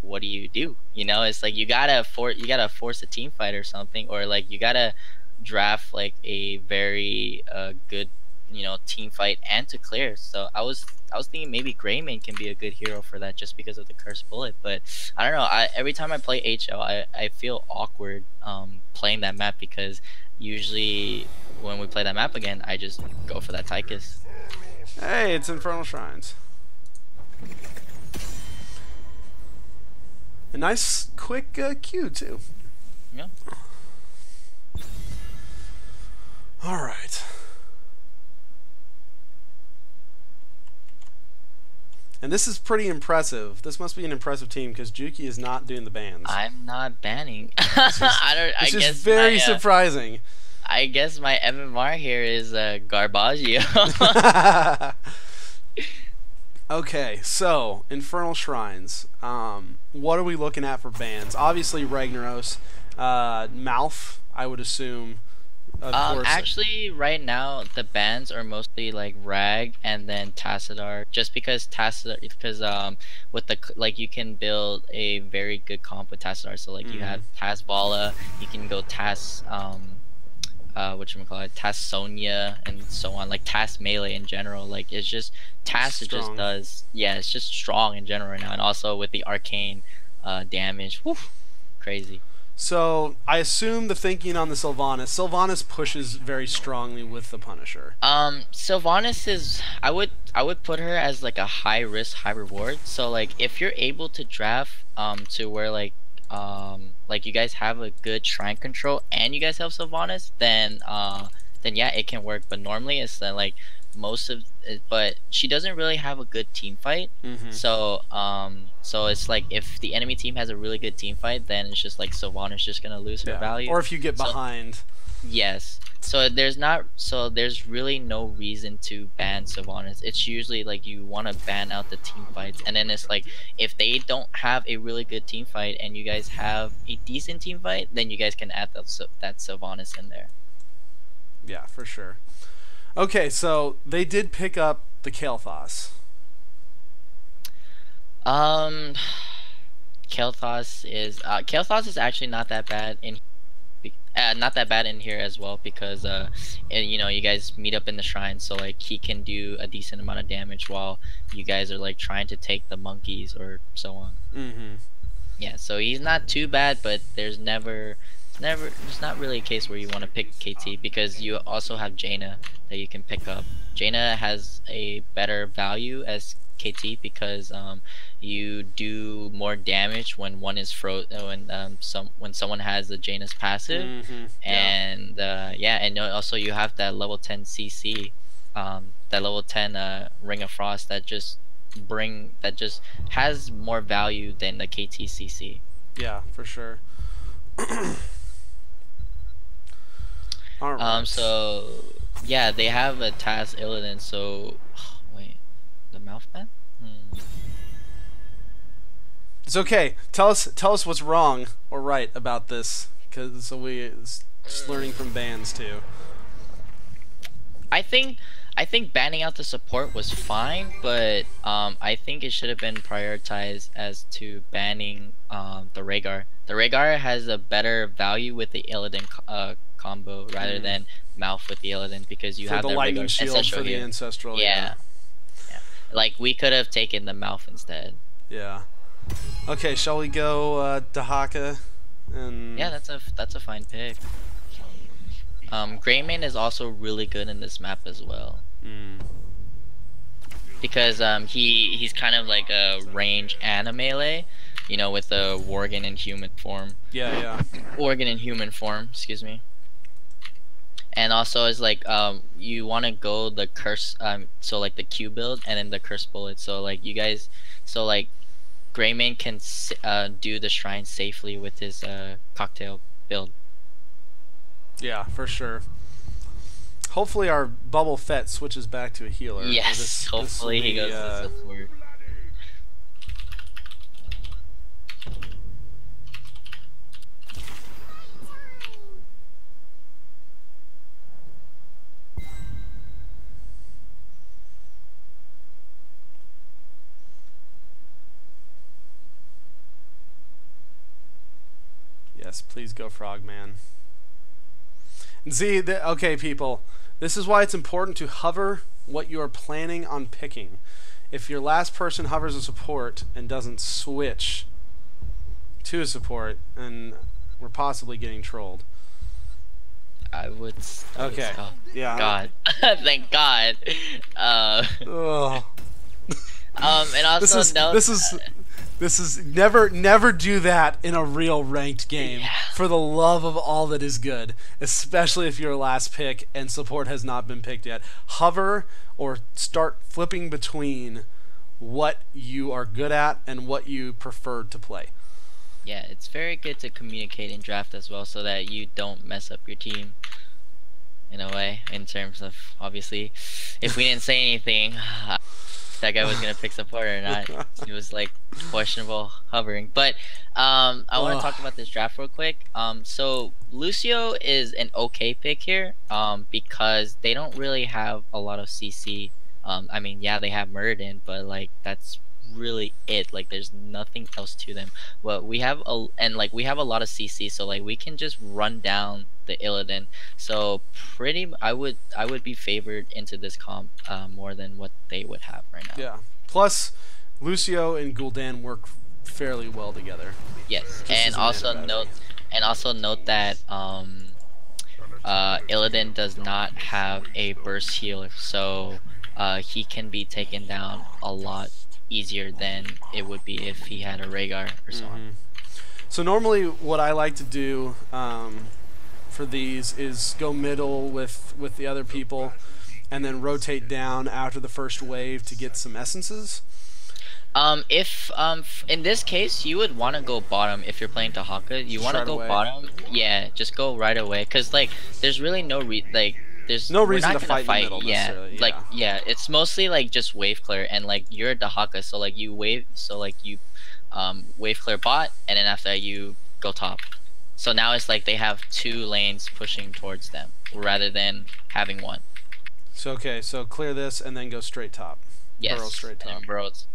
what do? You know, it's like you gotta force a team fight or something, or like you gotta draft like a very good, you know, team fight and to clear. So I was thinking maybe Greymane can be a good hero for that, just because of the cursed bullet. But I don't know. Every time I play HL, I feel awkward playing that map, because usually when we play that map again, I just go for that Tychus. Hey, it's Infernal Shrines. A nice quick Q too. Yeah. All right. And this is pretty impressive. This must be an impressive team, because Juki is not doing the bans. I'm not banning. It's just very surprising. I guess my MMR here is Garbaggio. Okay, so Infernal Shrines. What are we looking at for bans? Obviously Ragnaros, Malf, I would assume, Of course. Actually, right now the bans are mostly like Rag and then Tassadar, just because Tassadar, because with the like you can build a very good comp with Tassadar. So like you have Tas Vala, you can go Tas whatchamacallit, Tas Sonya and so on, like Tas Melee in general. Like it's just Tas it just Strong. does, yeah, it's just strong in general right now, and also with the arcane damage, whew, crazy. So I assume the thinking on the Sylvanas pushes very strongly with the Punisher. Sylvanas is, I would put her as like a high risk, high reward. So like if you're able to draft to where like you guys have a good shrine control and you guys have Sylvanas, then yeah, it can work. But normally it's like most of it, but she doesn't really have a good team fight. So it's like if the enemy team has a really good team fight, then it's just like Sylvana's just gonna lose her value. Or if you get behind. Yes. So there's really no reason to ban Sylvanas. It's usually like you want to ban out the team fights, and then it's like if they don't have a really good team fight and you guys have a decent team fight, then you guys can add that Sylvanas in there. Yeah, for sure. Okay, so they did pick up the Kael'thas. Kael'thas is actually not that bad in here as well, because and, you know, you guys meet up in the shrine, so like he can do a decent amount of damage while you guys are like trying to take the monkeys or so on. Yeah, so he's not too bad, but there's not really a case where you want to pick KT, because you also have Jaina that you can pick up. Jaina has a better value as KT because you do more damage when one is when someone has the Jaina's passive, and yeah, and also you have that level 10 CC, that level 10 Ring of Frost that just has more value than the KT CC. Yeah, for sure. All right. So yeah, they have a Tas Illidan. So wait, the mouth ban? It's okay. Tell us what's wrong or right about this, because we just learning from bans too. I think banning out the support was fine, but I think it should have been prioritized as to banning the Rhaegar. The Rhaegar has a better value with the Illidan combo rather than Mouth with the Illidan, because you for have the Rhaegar lightning shield for the ancestral. Yeah. Like we could have taken the Mouth instead. Yeah. Okay, shall we go Dahaka? And yeah, that's a fine pick. Greymane is also really good in this map as well. Because he's kind of like a range and a melee, you know, with the Worgen in human form. Yeah. Worgen in human form, excuse me. And also is like you want to go the curse, so like the Q build and then the curse bullet. So like you guys, so like Greymane can do the shrine safely with his cocktail build. Yeah, for sure. Hopefully our Bubble Fett switches back to a healer. Yes, hopefully he goes to support. Yes, please go Frogman. See, okay, people, this is why it's important to hover what you are planning on picking. If your last person hovers a support and doesn't switch to a support, and we're possibly getting trolled. Okay. Oh, yeah. God. Thank God. Oh. And also this is never do that in a real ranked game. Yeah. For the love of all that is good, especially if your last pick and support has not been picked yet. Hover or start flipping between what you are good at and what you prefer to play. Yeah, it's very good to communicate in draft as well, so that you don't mess up your team in a way, in terms of, obviously, if we didn't say anything, that guy was gonna pick support or not. It was like questionable hovering. But I want to talk about this draft real quick. So Lucio is an okay pick here. Because they don't really have a lot of CC. I mean, yeah, they have Muradin, but like that's really it. Like there's nothing else to them. Well, we have we have a lot of CC, so like we can just run down the Illidan. So I would be favored into this comp more than what they would have right now. Yeah. Plus, Lucio and Gul'dan work fairly well together. Yes, and also note that Illidan does not have a burst healer, so he can be taken down a lot easier than it would be if he had a Rhaegar or so on. So normally what I like to do for these is go middle with the other people and then rotate down after the first wave to get some essences. If in this case you would want to go bottom if you're playing Dahaka. You want to go bottom, yeah, just go right away, cause like there's really no there's no reason to fight in the middle, yeah. Like yeah, it's mostly like just wave clear, and like you're a Dahaka, so like you wave clear bot, and then after that you go top. So now it's like they have 2 lanes pushing towards them rather than having one. So okay, so clear this and then go straight top. Yes. Burrow straight top.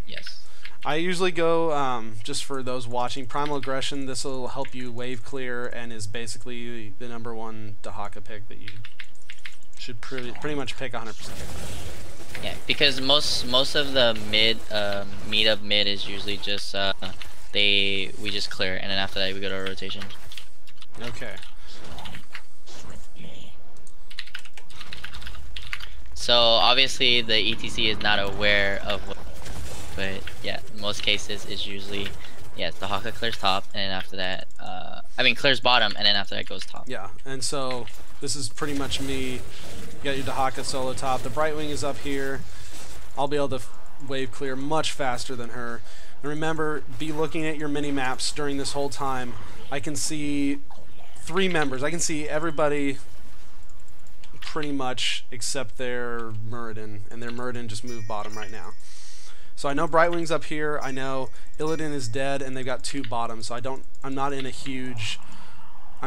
Yes. I usually go just for those watching Primal Aggression. This will help you wave clear and is basically the #1 Dahaka pick that you should pretty much pick 100%. Yeah, because most of the meet up mid is usually just we just clear, and then after that we go to a rotation. Okay. So obviously the ETC is not aware of what, but yeah, in most cases it's usually Dahaka clears top, and then after that clears bottom, and then after that goes top. Yeah, and so this is pretty much me. You got your Dahaka solo top. The Brightwing is up here. I'll be able to wave clear much faster than her. And remember, be looking at your mini maps during this whole time. I can see 3 members. I can see everybody pretty much except their Muradin, and their Muradin just moved bottom right now. So I know Brightwing's up here. I know Illidan is dead, and they've got 2 bottoms. So I'm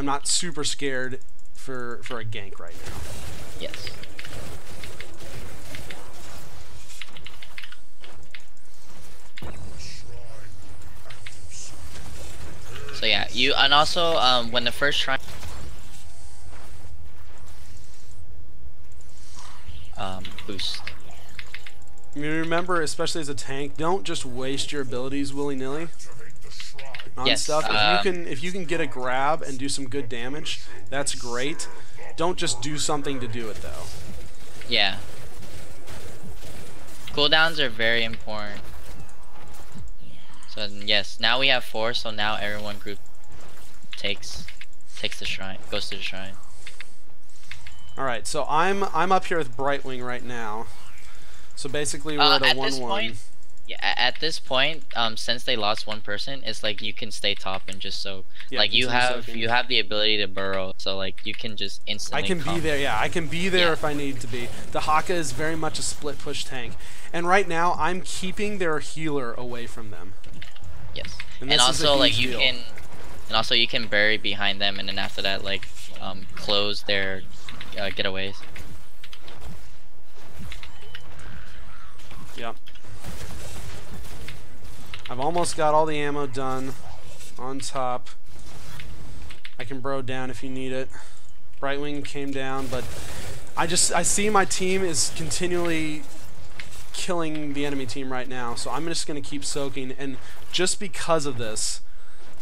not super scared for a gank right now. Yes. So yeah, and also when the first shrine boost. You remember, especially as a tank, don't just waste your abilities willy-nilly on stuff. If you can get a grab and do some good damage, that's great. Don't just do something to do it though. Yeah. Cooldowns are very important. So yes, now we have 4, so now everyone group takes the shrine, goes to the shrine. All right, so I'm up here with Brightwing right now. So basically we're at a 1-1. Yeah, at this point, since they lost 1 person, it's like you can stay top and just soak. Yeah, like you have the ability to burrow, so like you can just instantly. I can be there. Yeah, I can be there if I need to be. Dahaka is very much a split push tank, and right now I'm keeping their healer away from them. Yes, and also like you can bury behind them, and then after that like close their getaways. Yep. I've almost got all the ammo done on top. I can bro down if you need it. Brightwing came down, but I see my team is continually killing the enemy team right now, so I'm just going to keep soaking, and just because of this,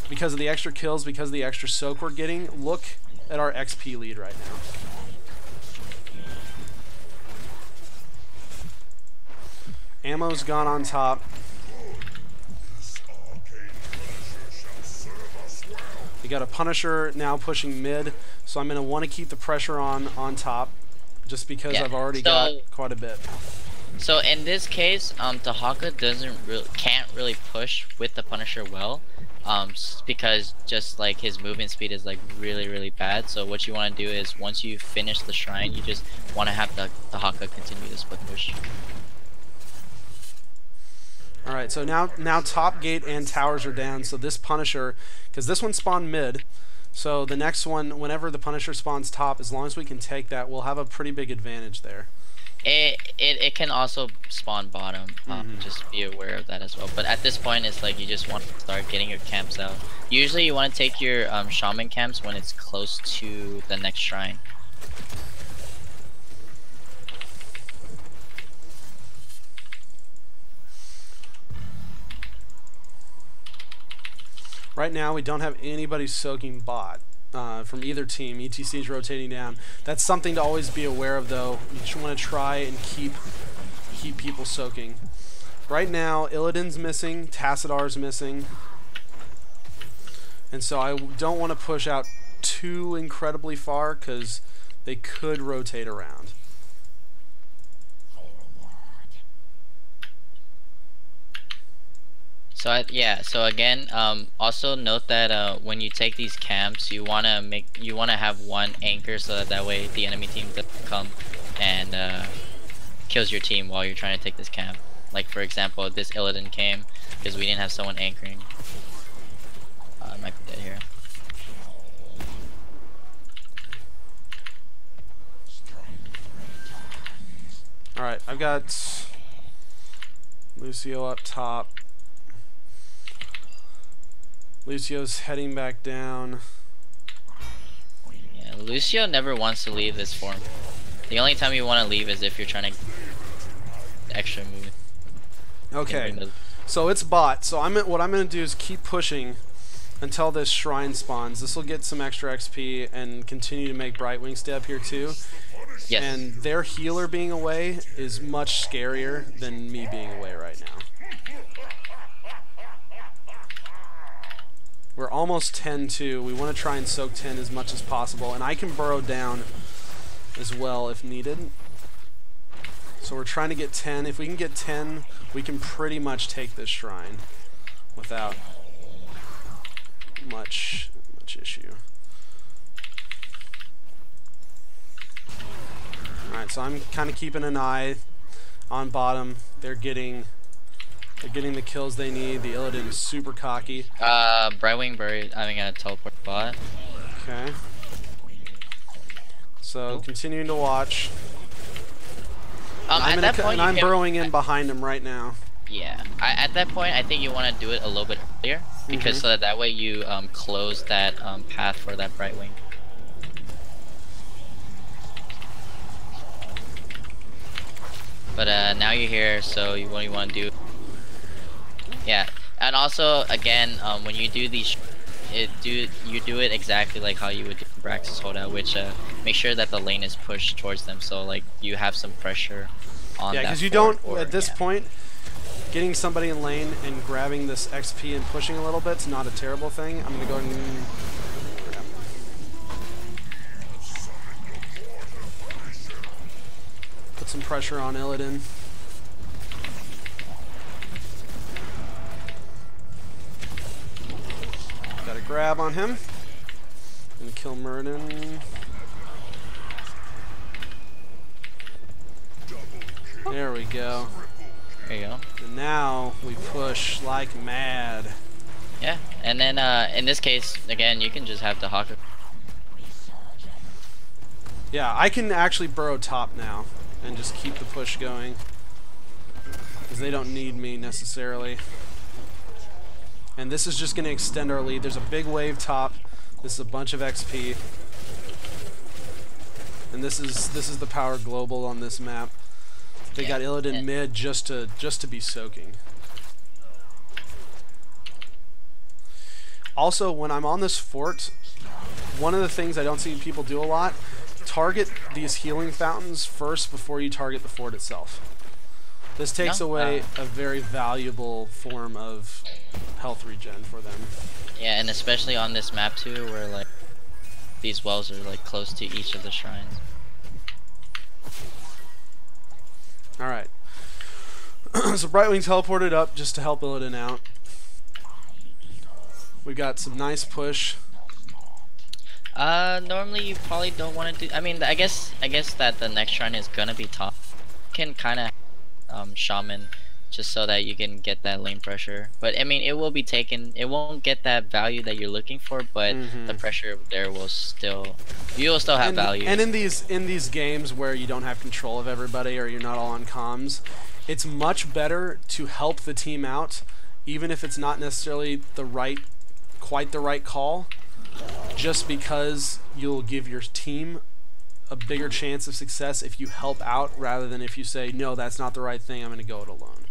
because of the extra kills, because of the extra soak we're getting, look at our XP lead right now. Ammo's gone on top. We got a Punisher now pushing mid, so I'm going to want to keep the pressure on top, just because I've already got quite a bit. So in this case, Dahaka can't really push with the Punisher well, because just like his movement speed is like really bad. So what you want to do is once you finish the shrine, you just want to have the Dahaka continue the split push. Alright, so now top gate and towers are down, so this Punisher, because this one spawned mid, so the next one, whenever the Punisher spawns top, as long as we can take that, we'll have a pretty big advantage there. It can also spawn bottom. Just be aware of that as well. But at this point, it's like you just want to start getting your camps out. Usually, you want to take your shaman camps when it's close to the next shrine. Right now, we don't have anybody soaking bot. From either team. ETC is rotating down. That's something to always be aware of, though. You just want to try and keep people soaking. Right now, Illidan's missing, Tassadar's missing, and so I don't want to push out too incredibly far because they could rotate around. So so again, also note that when you take these camps, you wanna have one anchor so that way the enemy team doesn't come and kills your team while you're trying to take this camp. Like for example, this Illidan came because we didn't have someone anchoring. I might be dead here. All right, I've got Lucio up top. Lucio's heading back down. Yeah, Lucio never wants to leave this form. The only time you want to leave is if you're trying to extra move. Okay, so it's bot. So what I'm gonna do is keep pushing until this shrine spawns. This will get some extra XP and continue to make Brightwing stay up here too. Yes. And their healer being away is much scarier than me being away right now. We're almost 10 too. We want to try and soak 10 as much as possible, and I can burrow down as well if needed. So we're trying to get 10. If we can get 10, we can pretty much take this shrine without much issue. Alright, so I'm kind of keeping an eye on bottom. They're getting the kills they need. The Illidan is super cocky. Brightwing buried. I'm gonna teleport bot. Okay. So continuing to watch. I'm burrowing in behind him right now. Yeah. At that point, I think you want to do it a little bit earlier because so that way you close that path for that Brightwing. But now you're here, so what you want to do? Yeah, and also again, when you do these, you do it exactly like how you would do Brax's holdout, which make sure that the lane is pushed towards them, so like you have some pressure on. Yeah, because you don't at this point. Getting somebody in lane and grabbing this XP and pushing a little bit is not a terrible thing. I'm gonna go and put some pressure on Illidan. Got a grab on him. Gonna kill Muradin. There we go. There you go. And now we push like mad. Yeah, and then in this case, again, you can just have the Hawker. Yeah, I can actually burrow top now and just keep the push going. Because they don't need me necessarily. And this is just going to extend our lead. There's a big wave top. This is a bunch of XP. And this is the power global on this map. They got Illidan mid just to be soaking. Also, when I'm on this fort, one of the things I don't see people do a lot, target these healing fountains first before you target the fort itself. This takes away a very valuable form of health regen for them. Yeah, and especially on this map too, where like these wells are like close to each of the shrines. Alright. So Brightwing teleported up just to help Illidan out. We got some nice push. Normally you probably don't want to do. I mean, I guess that the next shrine is gonna be top. You can kind of shaman just so that you can get that lane pressure. But I mean, it will be taken. It won't get that value that you're looking for, but the pressure there will still. You will still have value. And in these games where you don't have control of everybody or you're not all on comms, it's much better to help the team out, even if it's not necessarily quite the right call, just because you'll give your team a bigger chance of success if you help out rather than if you say, no, that's not the right thing, I'm going to go it alone.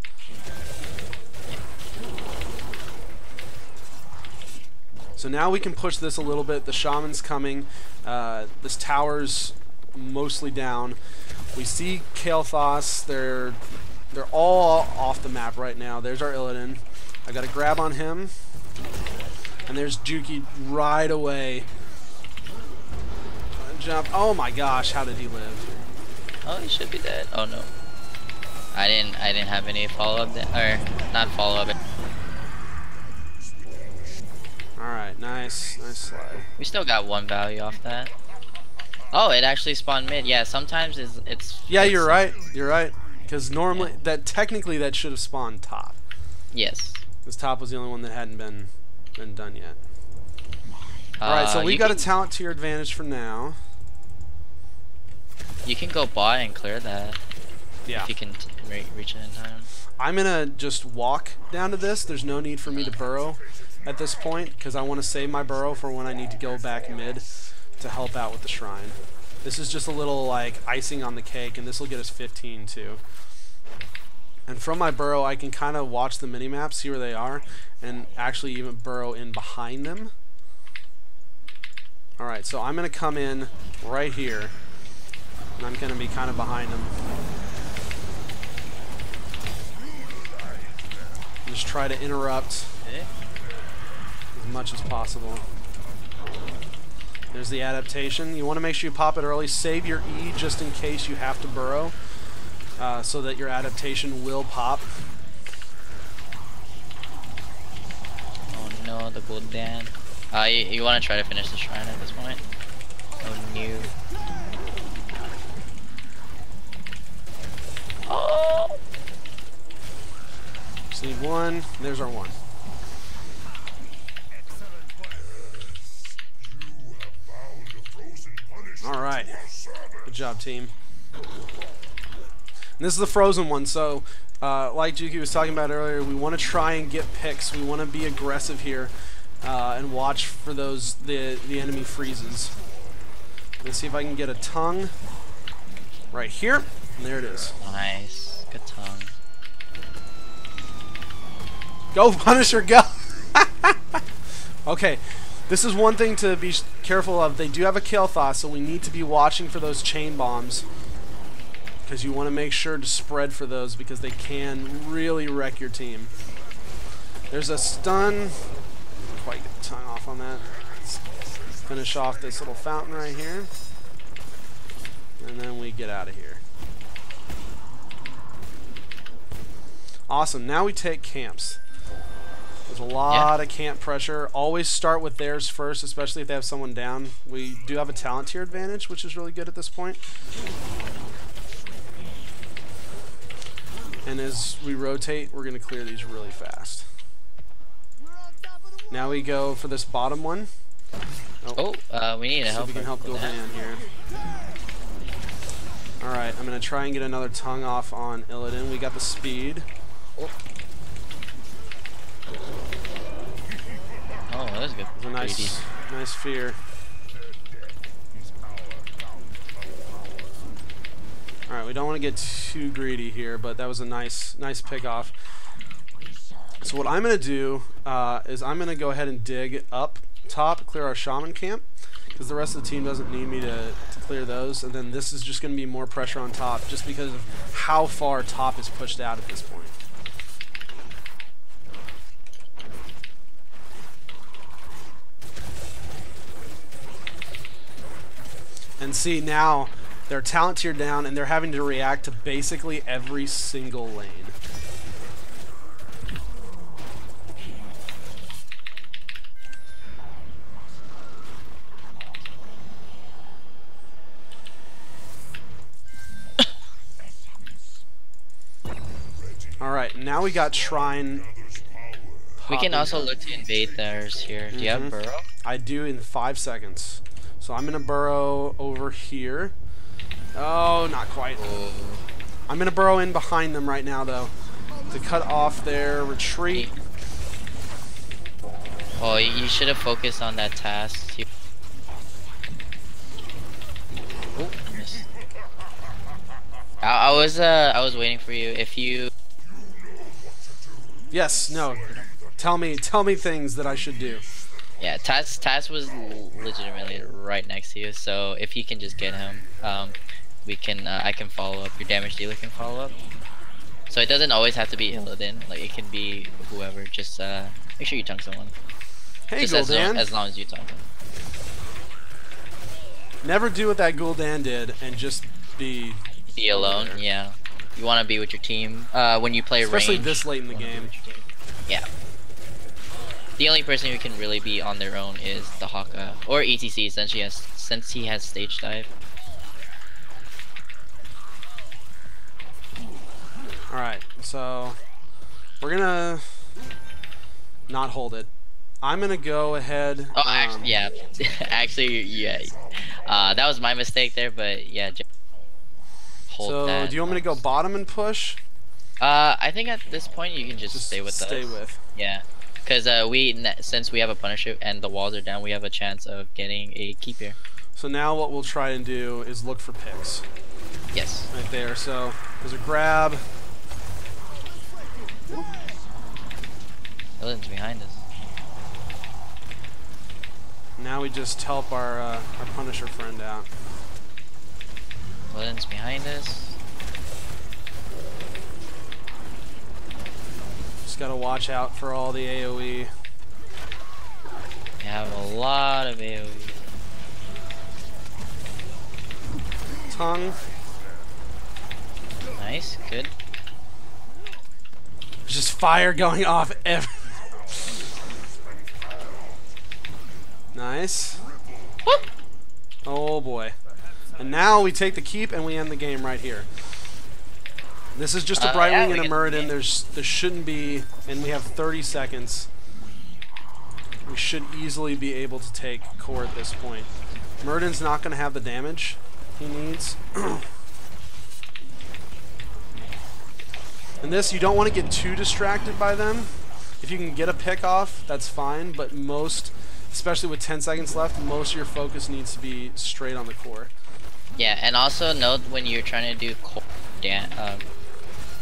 So now we can push this a little bit. The shaman's coming. This tower's mostly down. We see Kael'thas. They're all off the map right now. There's our Illidan. I got to grab on him. And there's Juki right away. Jump. Oh my gosh, how did he live? Oh, he should be dead. Oh no. I didn't have any follow-up or not follow-up. Alright, nice slide. We still got 1 value off that. Oh, it actually spawned mid. Yeah, sometimes it's yeah, you're right. You're right. Because normally technically that should have spawned top. Yes. This top was the only one that hadn't been done yet. Alright, so we got a talent to your advantage for now. You can go bot and clear that. Yeah. If you can reach it in time. I'm gonna just walk down to this. There's no need for me to burrow at this point because I want to save my burrow for when I need to go back mid to help out with the shrine. This is just a little like icing on the cake, and this will get us 15 too. And from my burrow, I can kind of watch the minimap, see where they are, and actually even burrow in behind them. Alright, so I'm going to come in right here, and I'm going to be kind of behind them. Just try to interrupt as much as possible. There's the adaptation. You want to make sure you pop it early. Save your E just in case you have to burrow, so that your adaptation will pop. Oh no, the Gul'dan. You want to try to finish the shrine at this point? Oh no. Oh! Just need 1. There's our 1. Alright. Good job, team. And this is the frozen one, so like Juki was talking about earlier, we want to try and get picks. We want to be aggressive here and watch for those the enemy freezes. Let's see if I can get a tongue right here. And there it is. Nice. Good tongue. Go, Punisher, go! Okay, this is one thing to be careful of. They do have a Kael'thas, so we need to be watching for those chain bombs. Because you want to make sure to spread for those because they can really wreck your team. There's a stun. Quite get the tongue off on that. Let's finish off this little fountain right here. And then we get out of here. Awesome. Now we take camps. There's a lot of camp pressure. Always start with theirs first, especially if they have someone down. We do have a talent tier advantage, which is really good at this point. And as we rotate, we're going to clear these really fast. Now we go for this bottom one. We need to help. See if we can help Gul'dan here. Alright, I'm going to try and get another tongue off on Illidan. We got the speed. Oh, that was good. It was a nice fear. Alright, we don't want to get too greedy here, but that was a nice pick off. So what I'm going to do is I'm going to go ahead and dig up top, clear our shaman camp, because the rest of the team doesn't need me to clear those, and then this is just going to be more pressure on top, just because of how far top is pushed out at this point. And see, now they're talent tier down, and they're having to react to basically every single lane. Alright, Now we got Shrine. We can popping also up. look to invade theirs here. Do you have burrow? I do in 5 seconds. So I'm gonna burrow over here. Oh, not quite. Oh. I'm gonna burrow in behind them right now, though, to cut off their retreat. Oh, you should have focused on that task. Oh, missed. I was waiting for you. If you Yes. No. Tell me things that I should do. Yeah, Taz was legitimately right next to you, so if you can just get him, we can I can follow up. Your damage dealer can follow up. So it doesn't always have to be Illidan, like it can be whoever. Just make sure you tongue someone. Hey, Just Gul'dan. as long as you tongue them. Never do what that Gul'dan did and just be alone. there. Yeah, you want to be with your team when you play Especially range. this late in the game. Yeah. The only person who can really be on their own is the Haka or ETC since he has stage dive. All right, so we're gonna not hold it. I'm gonna go ahead. Oh, actually, yeah, actually, yeah. That was my mistake there, but yeah. Hold So that. do you want me to go bottom and push? I think at this point you can just stay with us. Stay with. Yeah, because since we have a Punisher and the walls are down, we have a chance of getting a keep here. So now what we'll try and do is look for picks. Yes. Right there. So there's a grab. Illidan's behind us. Now we just help our Punisher friend out. Illidan's behind us. Just gotta watch out for all the AOE. We have a lot of AoE. Tongue. Nice, good. There's just fire going off every. Nice. Whoop. Oh boy. And now we take the keep and we end the game right here. This is just a Brightwing and a Muradin. There shouldn't be, and we have 30 seconds. We should easily be able to take core at this point. Muradin's not going to have the damage he needs. And this, you don't want to get too distracted by them. If you can get a pick off, that's fine, but most, especially with 10 seconds left, most of your focus needs to be straight on the core. Yeah, and also note when you're trying to do core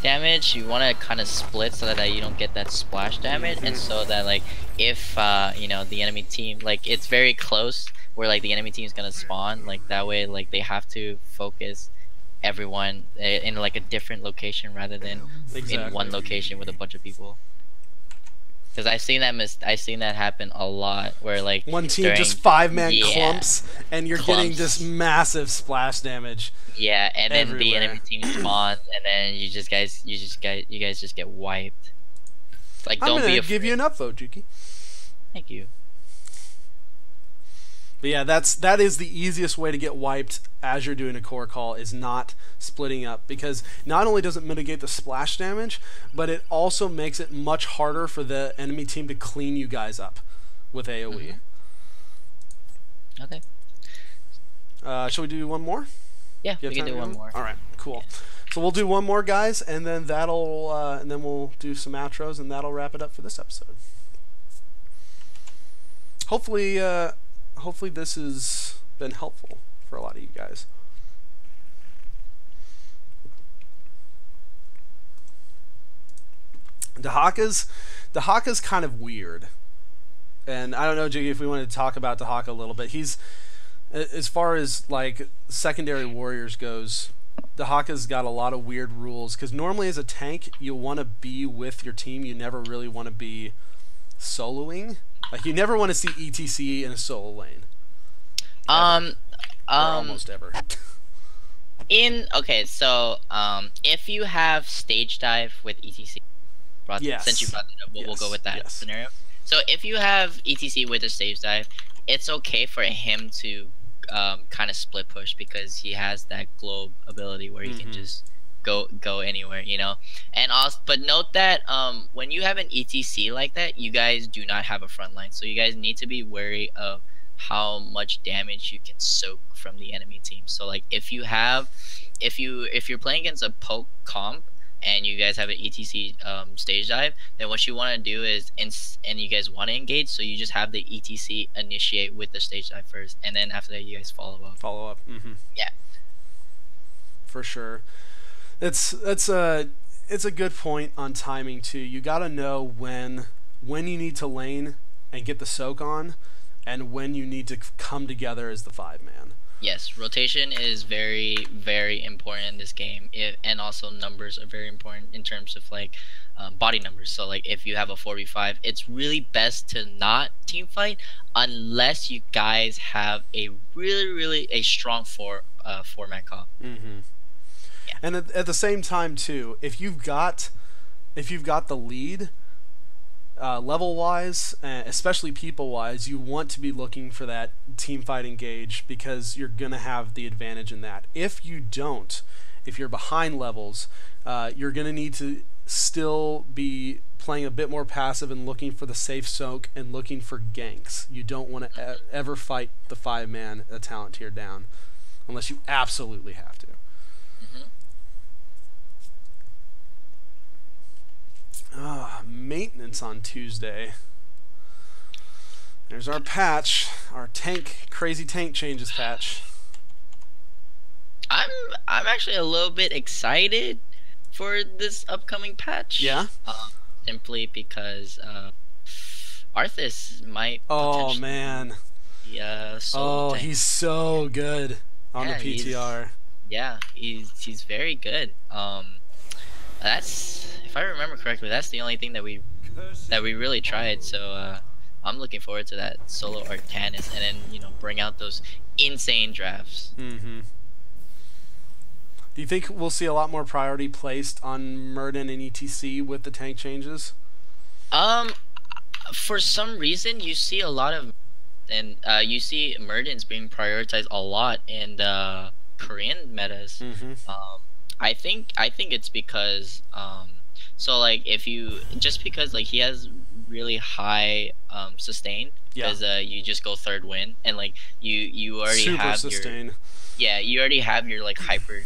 damage, you want to kind of split so that you don't get that splash damage, and so that like if you know, the enemy team, like it's very close where like the enemy team is gonna spawn, like that way like they have to focus everyone in like a different location rather than in one location with a bunch of people. Because I've seen that happen a lot where like one team just 5-man clumps and you're getting this massive splash damage. Yeah, and then everywhere. the enemy team spawns and then you guys just get wiped. Like I'm don't be gonna afraid. give you an upvote, Juki. Thank you. But yeah, that is the easiest way to get wiped as you're doing a core call, is not splitting up, because not only does it mitigate the splash damage, but it also makes it much harder for the enemy team to clean you guys up with AoE. Okay. Shall we do one more? Yeah, we can do one more. All right, cool. So we'll do one more, guys, and then and then we'll do some outros, and that'll wrap it up for this episode. Hopefully this has been helpful for a lot of you guys. Dehaka's kind of weird. And I don't know, Jiggy, if we wanted to talk about Dehaka a little bit. He's, as far as like secondary warriors goes, Dehaka's got a lot of weird rules, because normally as a tank you want to be with your team, you never really want to be soloing. Like you never want to see ETC in a solo lane. Or almost ever. Okay, so if you have stage dive with ETC, since you brought that up, we'll go with that scenario. So if you have ETC with a stage dive, it's okay for him to kind of split push, because he has that globe ability where he can just go anywhere, you know. And also, but note that when you have an ETC like that, you guys do not have a front line, so you guys need to be wary of how much damage you can soak from the enemy team. So like if you're playing against a poke comp and you guys have an ETC stage dive, then what you want to do is and you guys want to engage, so you just have the ETC initiate with the stage dive first, and then after that you guys follow up. Yeah, for sure. It's a good point on timing too. You got to know when you need to lane and get the soak on, and when you need to come together as the 5-man. Yes, rotation is very, very important in this game, and also numbers are very important in terms of like body numbers. So like if you have a 4v5, it's really best to not team fight unless you guys have a really a strong four-man comp. Yeah. And at the same time too, if you've got the lead, level wise, especially people wise, you want to be looking for that team fight engage, because you're gonna have the advantage in that. If you don't, if you're behind levels, you're gonna need to still be playing a bit more passive and looking for the safe soak and looking for ganks. You don't want to ever fight the 5-man a talent tier down unless you absolutely have to. Maintenance on Tuesday. There's our patch, our crazy tank changes patch. I'm actually a little bit excited for this upcoming patch. Yeah. Simply because Arthas might. Oh man. Yeah. He's so good on the PTR. He's very good. That's, if I remember correctly, that's the only thing that we really tried. So I'm looking forward to that solo Arcanus, and then bring out those insane drafts. Do you think we'll see a lot more priority placed on Murden and ETC with the tank changes? For some reason, you see a lot of, and you see Murden's being prioritized a lot in the Korean metas. I think it's because so like if you just because like he has really high sustain, because you just go third win, and like you already Super have sustain. you already have your like hyper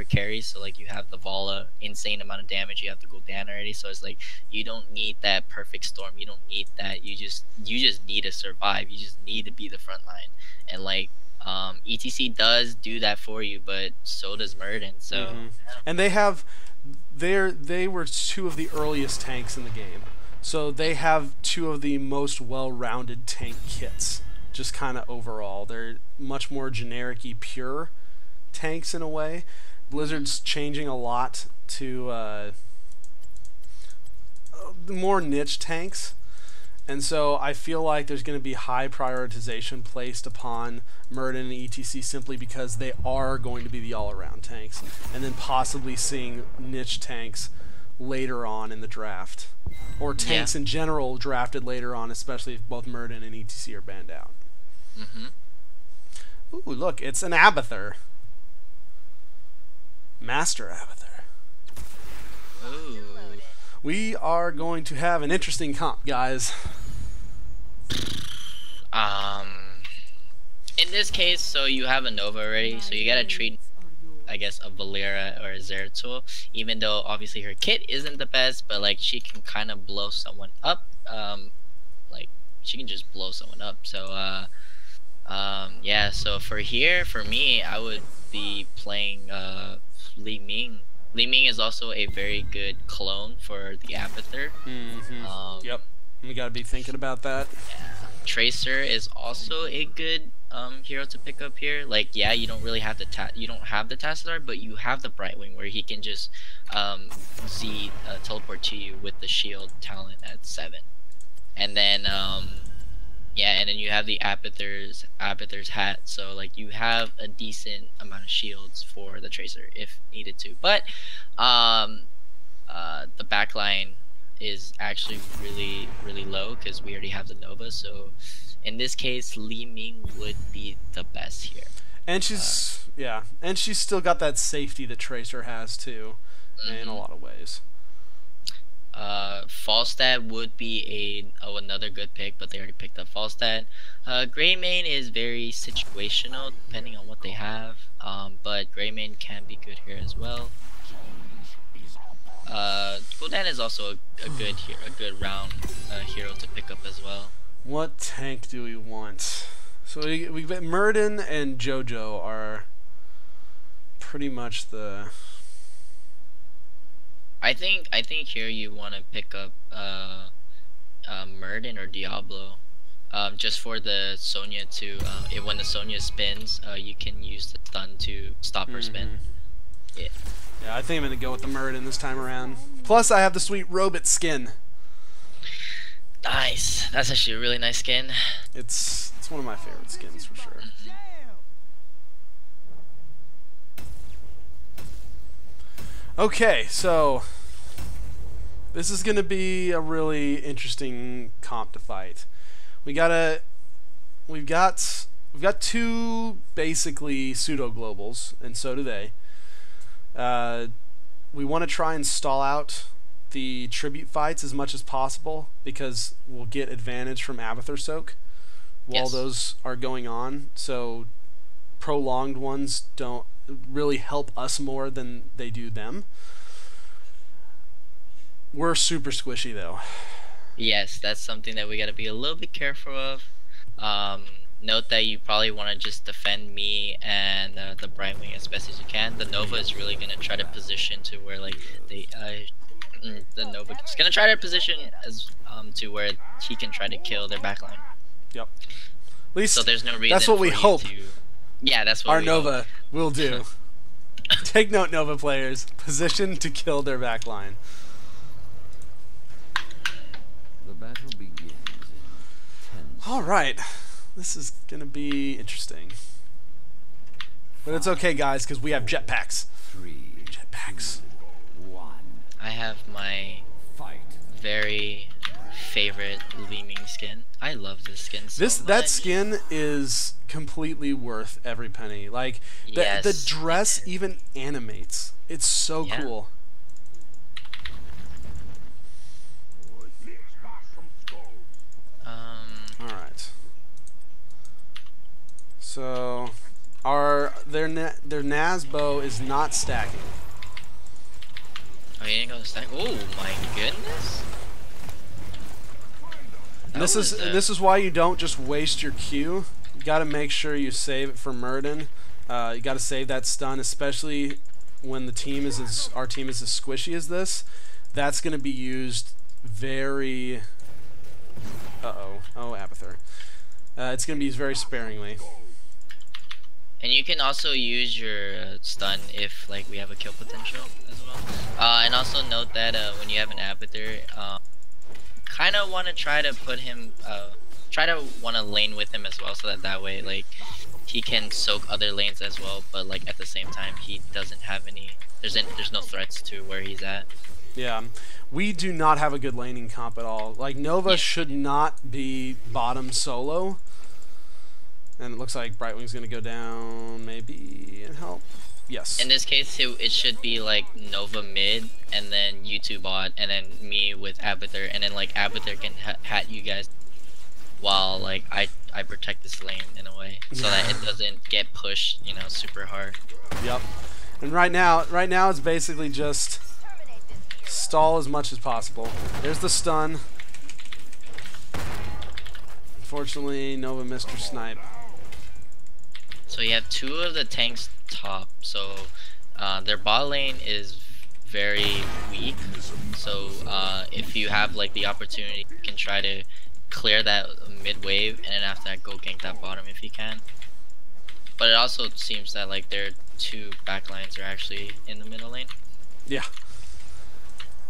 carries, so like you have the Vala insane amount of damage, you have to go down already, so it's like you don't need that perfect storm, you don't need that, you just need to survive, you just need to be the front line, and like ETC does do that for you, but so does Murden. So and they were two of the earliest tanks in the game, so they have two of the most well-rounded tank kits. Just kind of overall, they're much more generic-y, pure tanks in a way. Blizzard's changing a lot to more niche tanks. And so I feel like there's going to be high prioritization placed upon Murden and ETC simply because they are going to be the all-around tanks, and then possibly seeing niche tanks later on in the draft, or tanks in general drafted later on, especially if both Murden and ETC are banned out. Ooh, look, it's an Abathur. Master Abathur. Ooh. We are going to have an interesting comp, guys. In this case, so you have a Nova already, so you gotta treat, I guess, a Valera or a Zeratul, even though obviously her kit isn't the best, but like she can kind of blow someone up. Like she can just blow someone up. So yeah. So for me, I would be playing Li Ming. Li Ming is also a very good clone for the Abathur. Yep, we gotta be thinking about that. Yeah. Tracer is also a good hero to pick up here. Like, yeah, you don't really have the Tassadar, but you have the Brightwing, where he can just teleport to you with the shield talent at 7, and then and then you have the Abathur's hat, so like you have a decent amount of shields for the Tracer if needed to. But the backline is actually really low because we already have the Nova, so in this case Li Ming would be the best here. And she's still got that safety that Tracer has too, in a lot of ways. Falstad would be another good pick, but they already picked up Falstad. Greymane is very situational depending on what they have, but Greymane can be good here as well. Gul'dan is also a good round hero to pick up as well. What tank do we want? So we Murden and JoJo are pretty much the. I think here you want to pick up Murden or Diablo, just for the Sonya to when the Sonya spins, you can use the stun to stop her spin. Yeah. Yeah, I think I'm gonna go with the Murden this time around. Plus, I have the sweet Robot skin. Nice. That's actually a really nice skin. It's one of my favorite skins for sure. Okay, so this is gonna be a really interesting comp to fight. We've got two basically pseudo globals, and so do they. We want to try and stall out the tribute fights as much as possible because we'll get advantage from Abathur Soak while those are going on. So prolonged ones don't really help us more than they do them. We're super squishy though. Yes, that's something that we got to be a little bit careful of. Note that you probably want to just defend me and the Brightwing as best as you can. The Nova is really going to try to position to where like the Nova is going to try to position as to where he can try to kill their backline. Yep. At least so there's no reason. That's what we hope. Yeah, that's what our Nova will do. Take note, Nova players. Position to kill their backline. The battle begins in 10 All right. This is gonna be interesting, but it's okay, guys, because we have jetpacks. 3, Jetpacks. 1. I have my very favorite Li Ming skin. I love this skin so much. That skin is completely worth every penny. Like the dress even animates. It's so cool. All right. So, their Nazbo is not stacking. Oh, you ain't gonna stack. Oh my goodness! This is why you don't just waste your Q. You got to make sure you save it for Murden. You got to save that stun, especially when our team is as squishy as this. That's going to be used very. Oh, Abathur. It's going to be used very sparingly. And you can also use your stun if like we have a kill potential as well. And also note that when you have an Abathur, kind of want to try to put him, want to lane with him as well, so that way like he can soak other lanes as well. But like at the same time, he doesn't have any. There's no threats to where he's at. Yeah, we do not have a good laning comp at all. Like Nova should not be bottom solo. And it looks like Brightwing's gonna go down, maybe, and help. Yes. In this case, it should be like Nova mid, and then you two bot, and then me with Abathur, and then like Abathur can hat you guys, while like I protect this lane in a way, so that it doesn't get pushed, you know, super hard. Yep. And right now it's basically just stall as much as possible. There's the stun. Unfortunately, Nova missed her snipe. So you have two of the tanks top, so their bot lane is very weak, so if you have like the opportunity, you can try to clear that mid wave, and then after that go gank that bottom if you can. But it also seems that like their two backlines are actually in the middle lane. Yeah.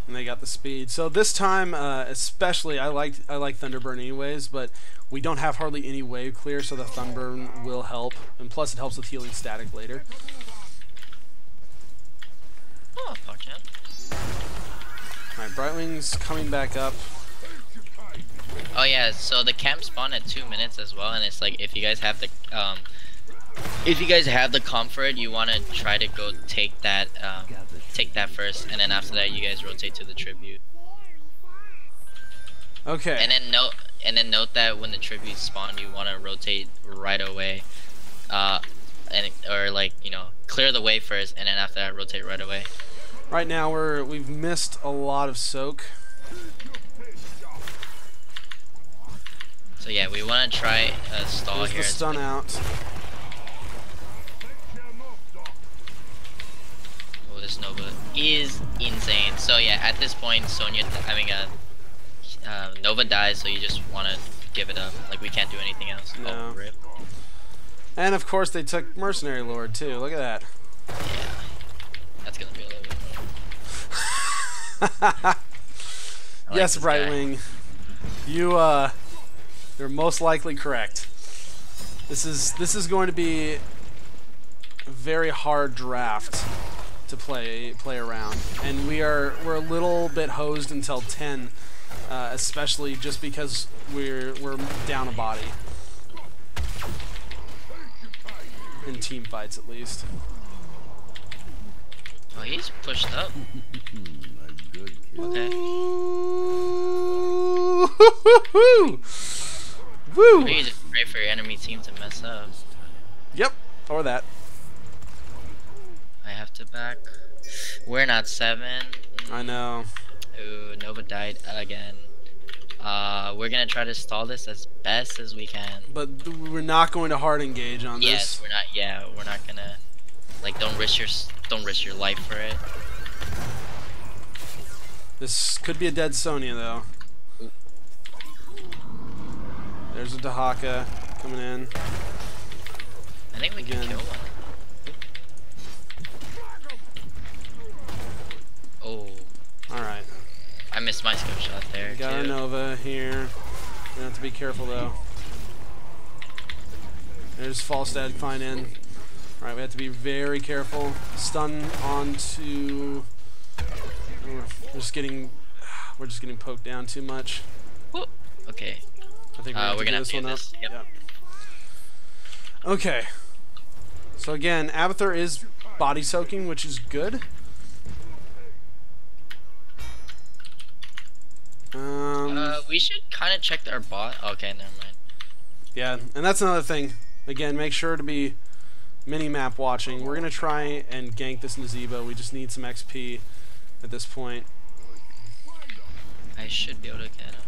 And they got the speed. So this time, especially, I like Thunderburn anyways, but we don't have hardly any wave clear, so the Thunderburn will help, and plus it helps with healing static later. Oh, fuck yeah. Alright, Brightwing's coming back up. Oh yeah, so the camp spawn at 2 minutes as well, and it's like if you guys have the If you guys have the comfort, you want to try to go take that first, and then after that, you guys rotate to the tribute. Okay. And then note that when the tribute spawn, you want to rotate right away, or like clear the way first, and then after that, rotate right away. Right now we've missed a lot of soak. So yeah, we want to try stall There's here. the stun out. Oh, this Nova is insane. So yeah, at this point, Sonya, Nova dies, so you just want to give it up. Like, we can't do anything else. No. Oh, rip. And of course they took Mercenary Lord too. Look at that. Yeah. That's gonna be a little bit more. Yes, Brightwing. You're most likely correct. This is going to be a very hard draft to play around, and we're a little bit hosed until 10, especially just because we're down a body in team fights at least. Oh, he's pushed up. A good kid. Okay. Woo! Woo! Or you just pray for your enemy team to mess up. Yep, or that. I have to back. We're not 7. I know. Ooh, Nova died again. We're gonna try to stall this as best as we can. But we're not going to hard engage on Yes, this. we're not. Yeah, we're not gonna. Like, don't risk your life for it. This could be a dead Sonya though. Ooh. There's a Dahaka coming in. I think we can Again. kill one. Oh, Alright. I missed my scope shot there We got our too. Nova here. We have to be careful though. There's Falstad flying in. Alright, we have to be very careful. Stun onto. We're just getting poked down too much. Whoop. Okay. I think We're gonna have to one do up. this. Yep. Okay. So again, Abathur is body soaking, which is good. We should kind of check our bot. Okay, never mind. Yeah, and that's another thing. Again, make sure to be mini-map watching. We're going to try and gank this Nazeebo. We just need some XP at this point. I should be able to get him.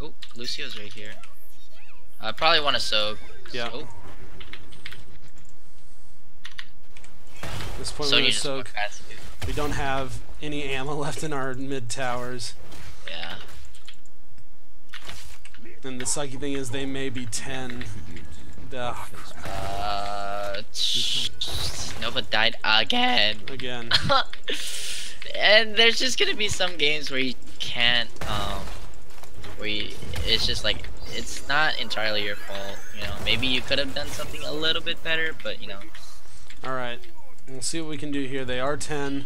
Oh, Lucio's right here. I probably want to soak. Yeah. Oh, At this point, so we're you going to just walk soak. past you. We don't have any ammo left in our mid-towers. Yeah. And the sucky thing is they may be 10. Ugh, Nova died again. again. And there's just gonna be some games where you can't, it's just like, it's not entirely your fault, maybe you could have done something a little bit better, but Alright. We'll see what we can do here. They are 10.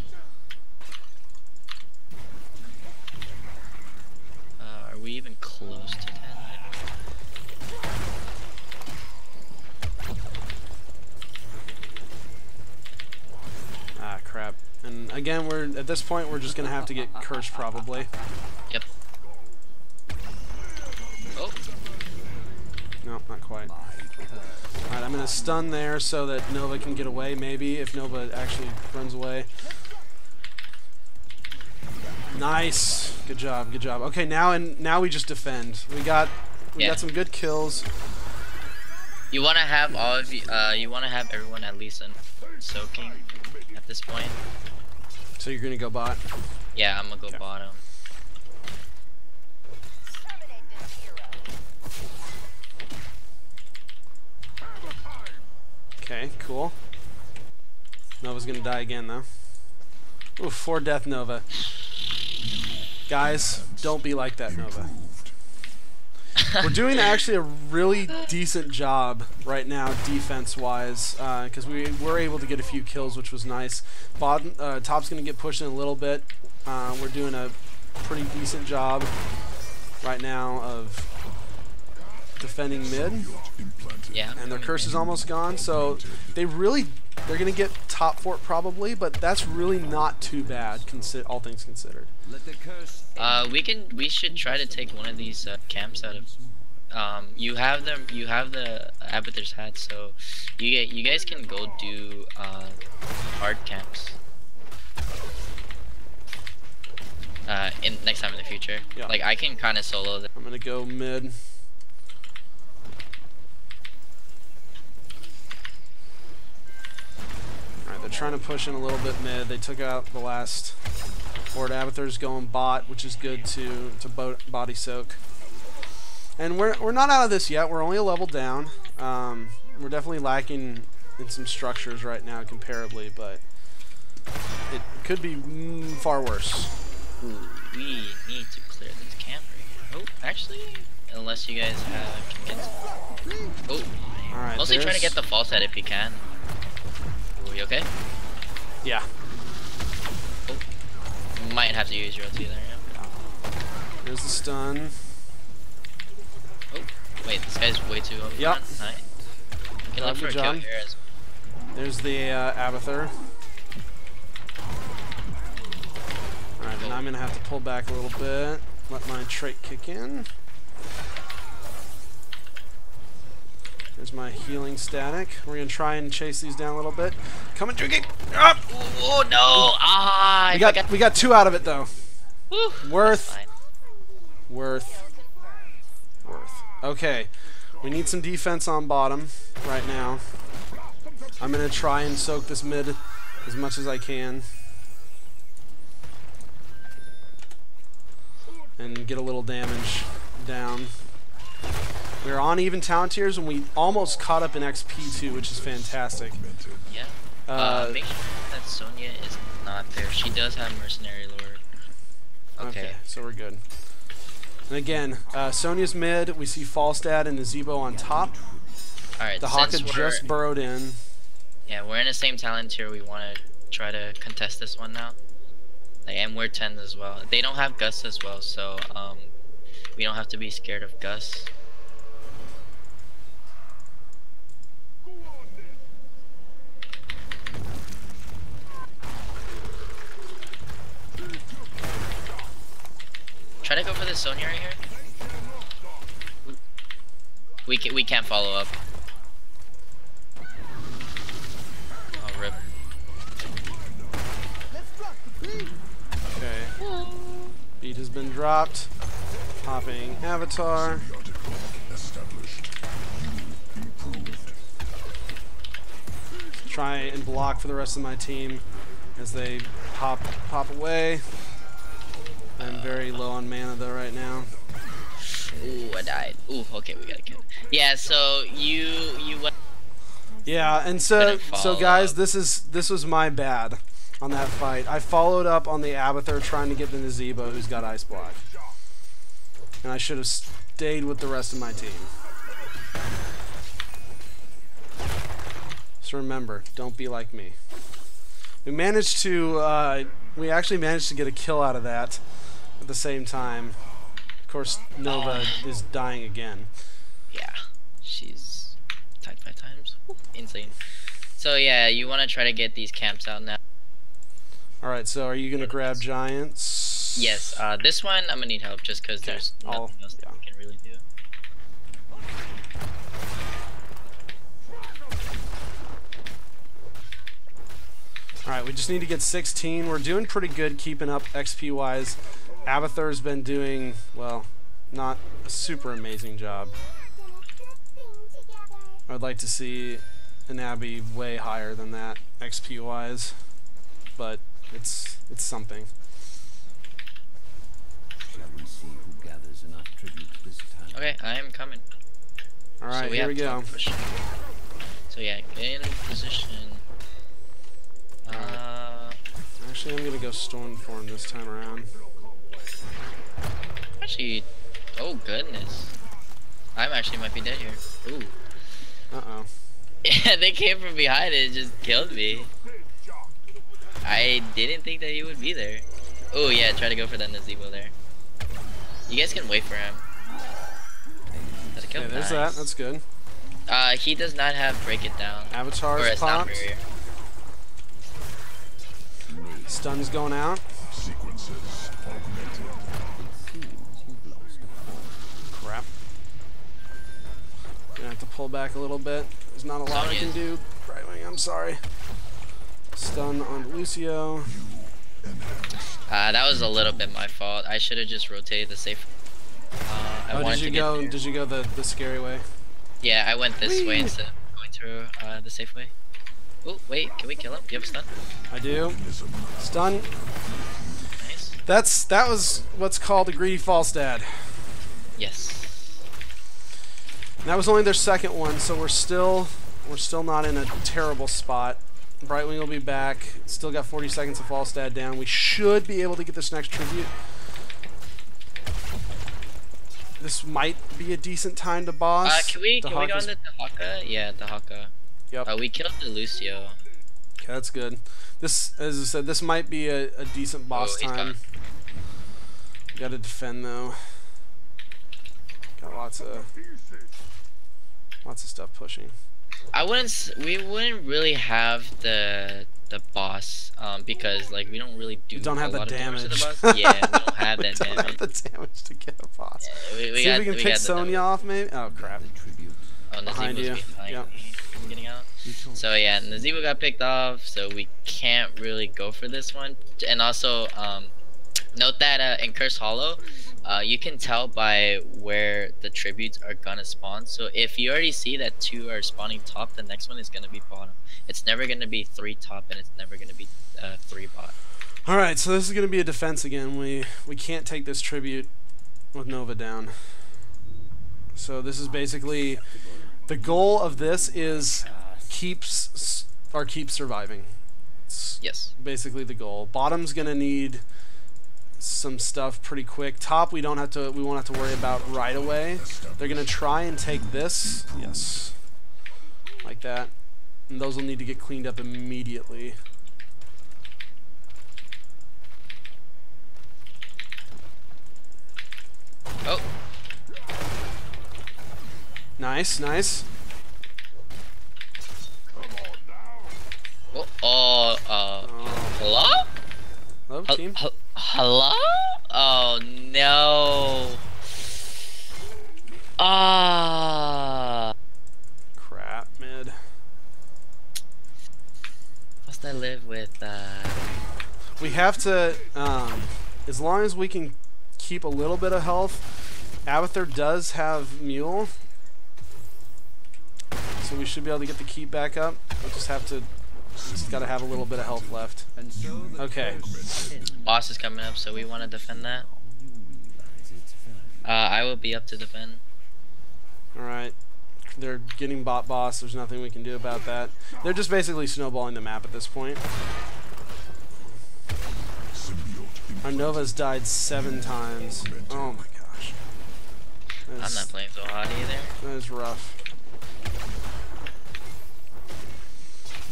Are we even close to 10? Ah, crap. And again, at this point, we're just gonna have to get cursed probably. Yep. Oh, No, not quite. Alright, I'm gonna stun there so that Nova can get away, maybe, if Nova actually runs away. Nice. Good job, good job. Okay, now we just defend. We got some good kills. you want to have all of you want to have everyone at least in soaking at this point. So you're gonna go bot. Yeah, I'm gonna go Okay. bottom. Okay, cool. Nova's gonna die again though. Ooh, 4 death Nova. Guys, don't be like that, Nova. We're doing actually a really decent job right now, defense-wise, because we were able to get a few kills, which was nice. Top's going to get pushed in a little bit. We're doing a pretty decent job right now of defending mid. Yeah. And their curse is almost gone, so they're gonna get top fort probably, but that's really not too bad, all things considered. We should try to take one of these camps out of. You have the Abathur's hat, so you guys can go do hard camps. In next time in the future. Yeah. Like I can kind of solo them. I'm gonna go mid. Alright, they're trying to push in a little bit mid. They took out the last Lord Abathur's going bot, which is good to body soak. And we're not out of this yet. We're only a level down. We're definitely lacking in some structures right now comparably, but it could be far worse. Ooh, we need to clear this camp right here. Oh, actually, unless you guys can get. Oh, alright. mostly trying to get the false head if you can. Are you okay? Yeah. Oh, might have to use your ulti there. Yeah. There's the stun. Oh, wait, this guy's way too over. Yep. Nice. Get left for a kill here as well. There's the Abathur. Alright, then I'm going to have to pull back a little bit. Let my trait kick in. There's my healing static. We're going to try and chase these down a little bit. Coming, drinking! Up! Oh no! Ah! We got 2 out of it though. Whew, Worth. Okay. We need some defense on bottom right now. I'm going to try and soak this mid as much as I can. And get a little damage down. We're on even talent tiers and we almost caught up in XP too, which is fantastic. Yeah. Make sure that Sonya is not there. She does have Mercenary Lord. Okay. So we're good. And again, Sonya's mid. We see Falstad and Nazeebo on top. Alright, the Haka just burrowed in. Yeah, we're in the same talent tier. We want to try to contest this one now. Like, and we're 10 as well. They don't have Gus as well, so we don't have to be scared of Gus. Try to go for the Sonya right here. We can't follow up. Oh, rip. Okay. Beat has been dropped. Popping Avatar. Try and block for the rest of my team as they pop away. I'm very low on mana though right now. Ooh, I died. Ooh, okay, we gotta kill. Yeah, so you went. Yeah, and so guys, this was my bad on that fight. I followed up on the Abathur trying to get the Nazeebo who's got Ice Block. And I should have stayed with the rest of my team. So remember, don't be like me. We actually managed to get a kill out of that at the same time. Of course, Nova is dying again. Yeah, she's tied 5 times. Insane. So yeah, you want to try to get these camps out now. Alright, so are you going to grab Giants? Yes, this one I'm going to need help just because there's nothing else that we can really do. Alright, we just need to get 16. We're doing pretty good keeping up XP-wise. Abathur's been doing, well, not a super amazing job. I'd like to see an Abby way higher than that XP-wise, but it's something. Shall we see who gathers enough tribute this time? Okay, I am coming. Alright, here we go. So yeah, get in position. Actually, I'm gonna go Stormform this time around. Actually, oh goodness, I actually might be dead here. Ooh. Uh-oh. Yeah, they came from behind and just killed me. I didn't think that he would be there. Oh yeah, try to go for that Nazeebo there. You guys can wait for him. Gotta kill. Okay, there's that. That's good. He does not have break it down. Or Avatar's a sound popped. barrier. Stun's going out. Sequences augmented. It seems you've lost a point. Crap. Gonna have to pull back a little bit. There's not a lot I can do. Brightwing, I'm sorry. Stun on Lucio. That was a little bit my fault. I should have just rotated the safe. I wanted to get there. Did you go the scary way? Yeah, I went this way instead of going through the safe way. Oh, wait, can we kill him? Do you have a stun? I do. Stun. Nice. That was what's called a greedy false dad. Yes. And that was only their second one, so we're still not in a terrible spot. Brightwing will be back. Still got 40 seconds of false dad down. We should be able to get this next tribute. This might be a decent time to boss. Can we go into Dahaka? Yeah, Dahaka. Yep. We killed the Lucio. Okay, that's good. This, as I said, this might be a decent boss time. Got to defend though. Got lots of stuff pushing. We wouldn't really have the boss because like we don't really do. We don't have the damage. To the boss. Yeah, we don't have that we don't damage. have the damage to get a boss. Yeah, See if we can pick Sonya off maybe. Oh crap! Oh, Behind you. Yep. Getting out. So yeah, Nazeebo got picked off, so we can't really go for this one. And also, note that in Curse Hollow, you can tell by where the tributes are gonna spawn. So if you already see that 2 are spawning top, the next one is gonna be bottom. It's never gonna be 3 top, and it's never gonna be 3 bot. All right, so this is gonna be a defense again. We can't take this tribute with Nova down. So this is basically the goal of this is keep surviving. It's yes. Basically the goal. Bottom's gonna need some stuff pretty quick. Top we won't have to worry about right away. They're gonna try and take this. Yes. Like that. And those will need to get cleaned up immediately. Oh. Nice, nice. Hello? Hello, team? Hello? Oh no. Crap, mid. Must I live with We have to, as long as we can keep a little bit of health. Abathur does have Mule, so we should be able to get the keep back up. We just gotta have a little bit of health left. Okay. Boss is coming up, so we want to defend that. I will be up to defend. Alright. They're getting bot boss. There's nothing we can do about that. They're just basically snowballing the map at this point. Our Nova's died 7 times. Oh my gosh. I'm not playing so hot either. That is rough.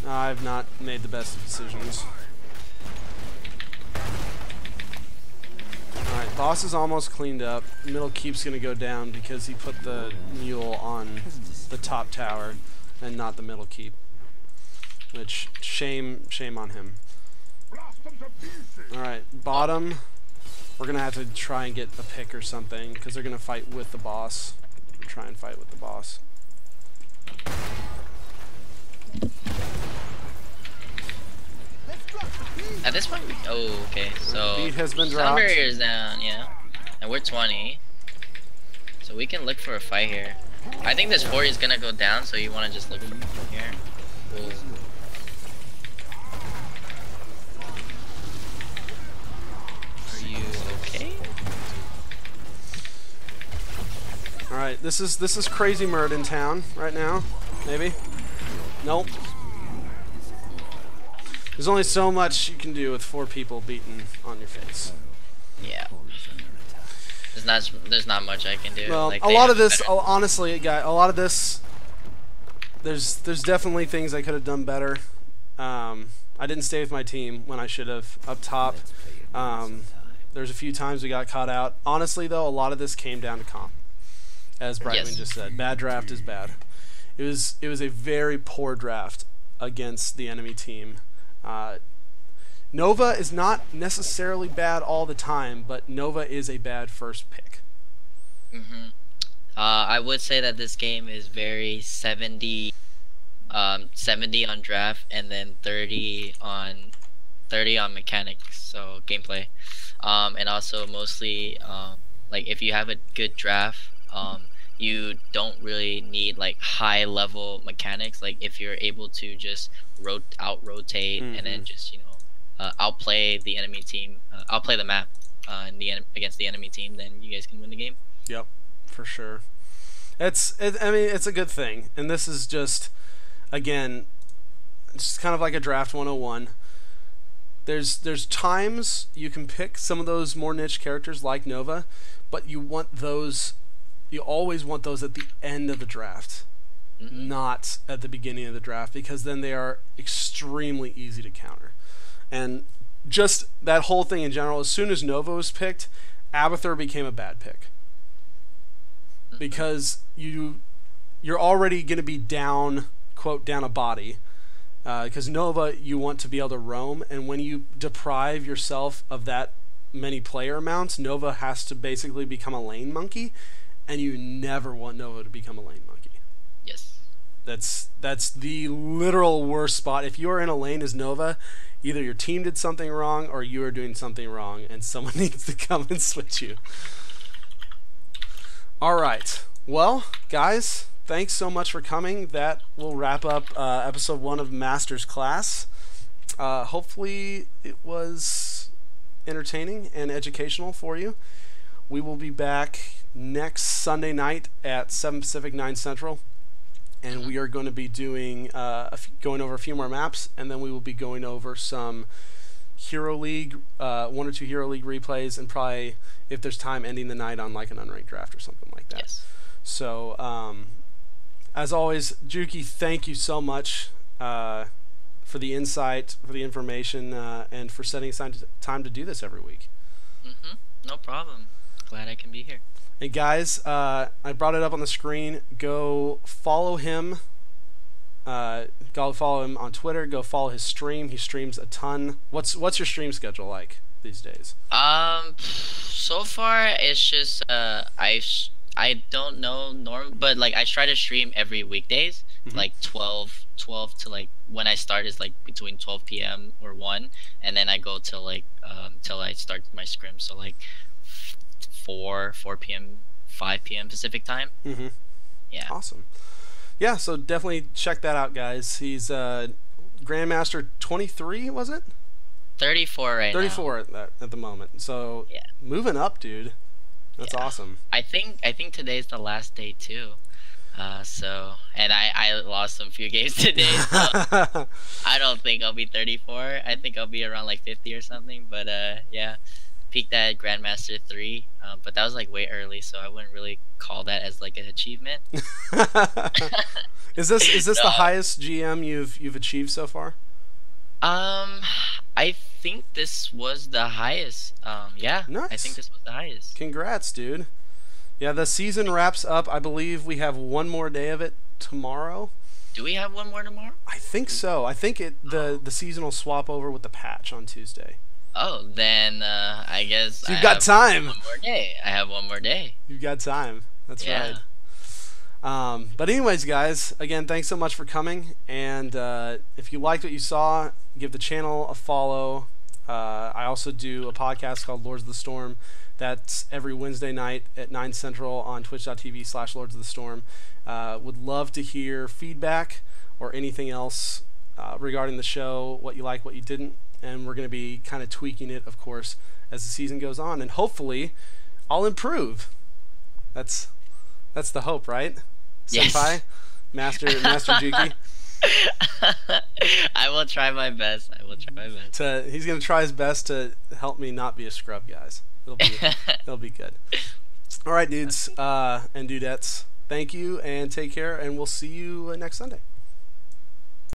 I've not made the best of decisions. Alright, boss is almost cleaned up. Middle keep's gonna go down because he put the mule on the top tower and not the middle keep. Which, shame on him. Alright, bottom. We're gonna have to try and get a pick or something because they're gonna fight with the boss. Try and fight with the boss. At this point, oh, okay, so beat has been sound dropped. barrier's down, yeah, and we're 20, so we can look for a fight here. I think this 40 is gonna go down, so you want to just look for here. Ooh. Are you okay? All right, this is Crazy Murd in town right now. Maybe. Nope. There's only so much you can do with 4 people beaten on your face. Yeah. There's not much I can do. Well, like, a lot of this, honestly, a lot of this, there's definitely things I could have done better. I didn't stay with my team when I should have up top. There's a few times we got caught out. Honestly, though, a lot of this came down to comp. as Brightwing Yes. just said. Bad draft is bad. It was a very poor draft against the enemy team. Nova is not necessarily bad all the time, but Nova is a bad first pick. Mm-hmm. I would say that this game is very 70 on draft and then 30 on mechanics, so gameplay. And also mostly like if you have a good draft, you don't really need like high level mechanics. Like if you're able to just out rotate and then just outplay the enemy team, outplay the map against the enemy team, then you guys can win the game. Yep, for sure. I mean, it's a good thing, and this is just, again, it's kind of like a draft 101. There's times you can pick some of those more niche characters like Nova, but you always want those at the end of the draft, not at the beginning of the draft, because then they are extremely easy to counter. And just that whole thing in general, as soon as Nova was picked, Abathur became a bad pick. Because you're already going to be down, quote, down a body. Because Nova, you want to be able to roam, and when you deprive yourself of that many player amounts, Nova has to basically become a lane monkey, and you never want Nova to become a lane monkey. Yes. That's the literal worst spot. If you are in a lane as Nova, either your team did something wrong or you are doing something wrong, and someone needs to come and switch you. All right. Well, guys, thanks so much for coming. That will wrap up episode 1 of Master's Class. Hopefully it was entertaining and educational for you. We will be back next Sunday night at 7 Pacific, 9 Central. And we are going to be doing going over a few more maps, and then we will be going over some Hero League, 1 or 2 Hero League replays, and probably, if there's time, ending the night on like an unranked draft or something like that. Yes. So, as always, Juki, thank you so much for the insight, for the information, and for setting aside time to do this every week. No problem. Glad I can be here. Hey guys, I brought it up on the screen. Go follow him. Go follow him on Twitter. Go follow his stream. He streams a ton. What's your stream schedule like these days? So far it's just I don't know but like I try to stream every weekdays, like 12 to like when I start is like between 12 p.m. or 1, and then I go till like till I start my scrim, so like 4 p.m. 5 p.m. Pacific time. Yeah. Awesome. Yeah, so definitely check that out, guys. He's Grandmaster 23, was it? 34 right 34 now. at the moment. So Yeah. moving up, dude. That's awesome. I think today's the last day too. So and I lost some few games today, so I don't think I'll be 34. I think I'll be around like 50 or something. But yeah, peaked at Grandmaster 3. But that was like way early, so I wouldn't really call that as like an achievement. Is this the highest GM you've achieved so far? I think this was the highest. Yeah. Nice. I think this was the highest. Congrats, dude. Yeah, the season wraps up. I believe we have one more day of it tomorrow. Do we have one more tomorrow? I think so. I think the season will swap over with the patch on Tuesday. Oh, then I guess So you've got time. One more day. I have one more day. You've got time. That's Yeah. right. But anyways, guys, again, thanks so much for coming. And if you liked what you saw, give the channel a follow. I also do a podcast called Lords of the Storm. That's every Wednesday night at 9 Central on twitch.tv/Lords of the Storm. Would love to hear feedback or anything else regarding the show, what you like, what you didn't. And we're going to be kind of tweaking it, of course, as the season goes on. And hopefully, I'll improve. That's the hope, right? Yes. Senpai? Master Juki? I will try my best. He's going to try his best to help me not be a scrub, guys. It'll be good. All right, dudes and dudettes. Thank you, and take care, and we'll see you next Sunday.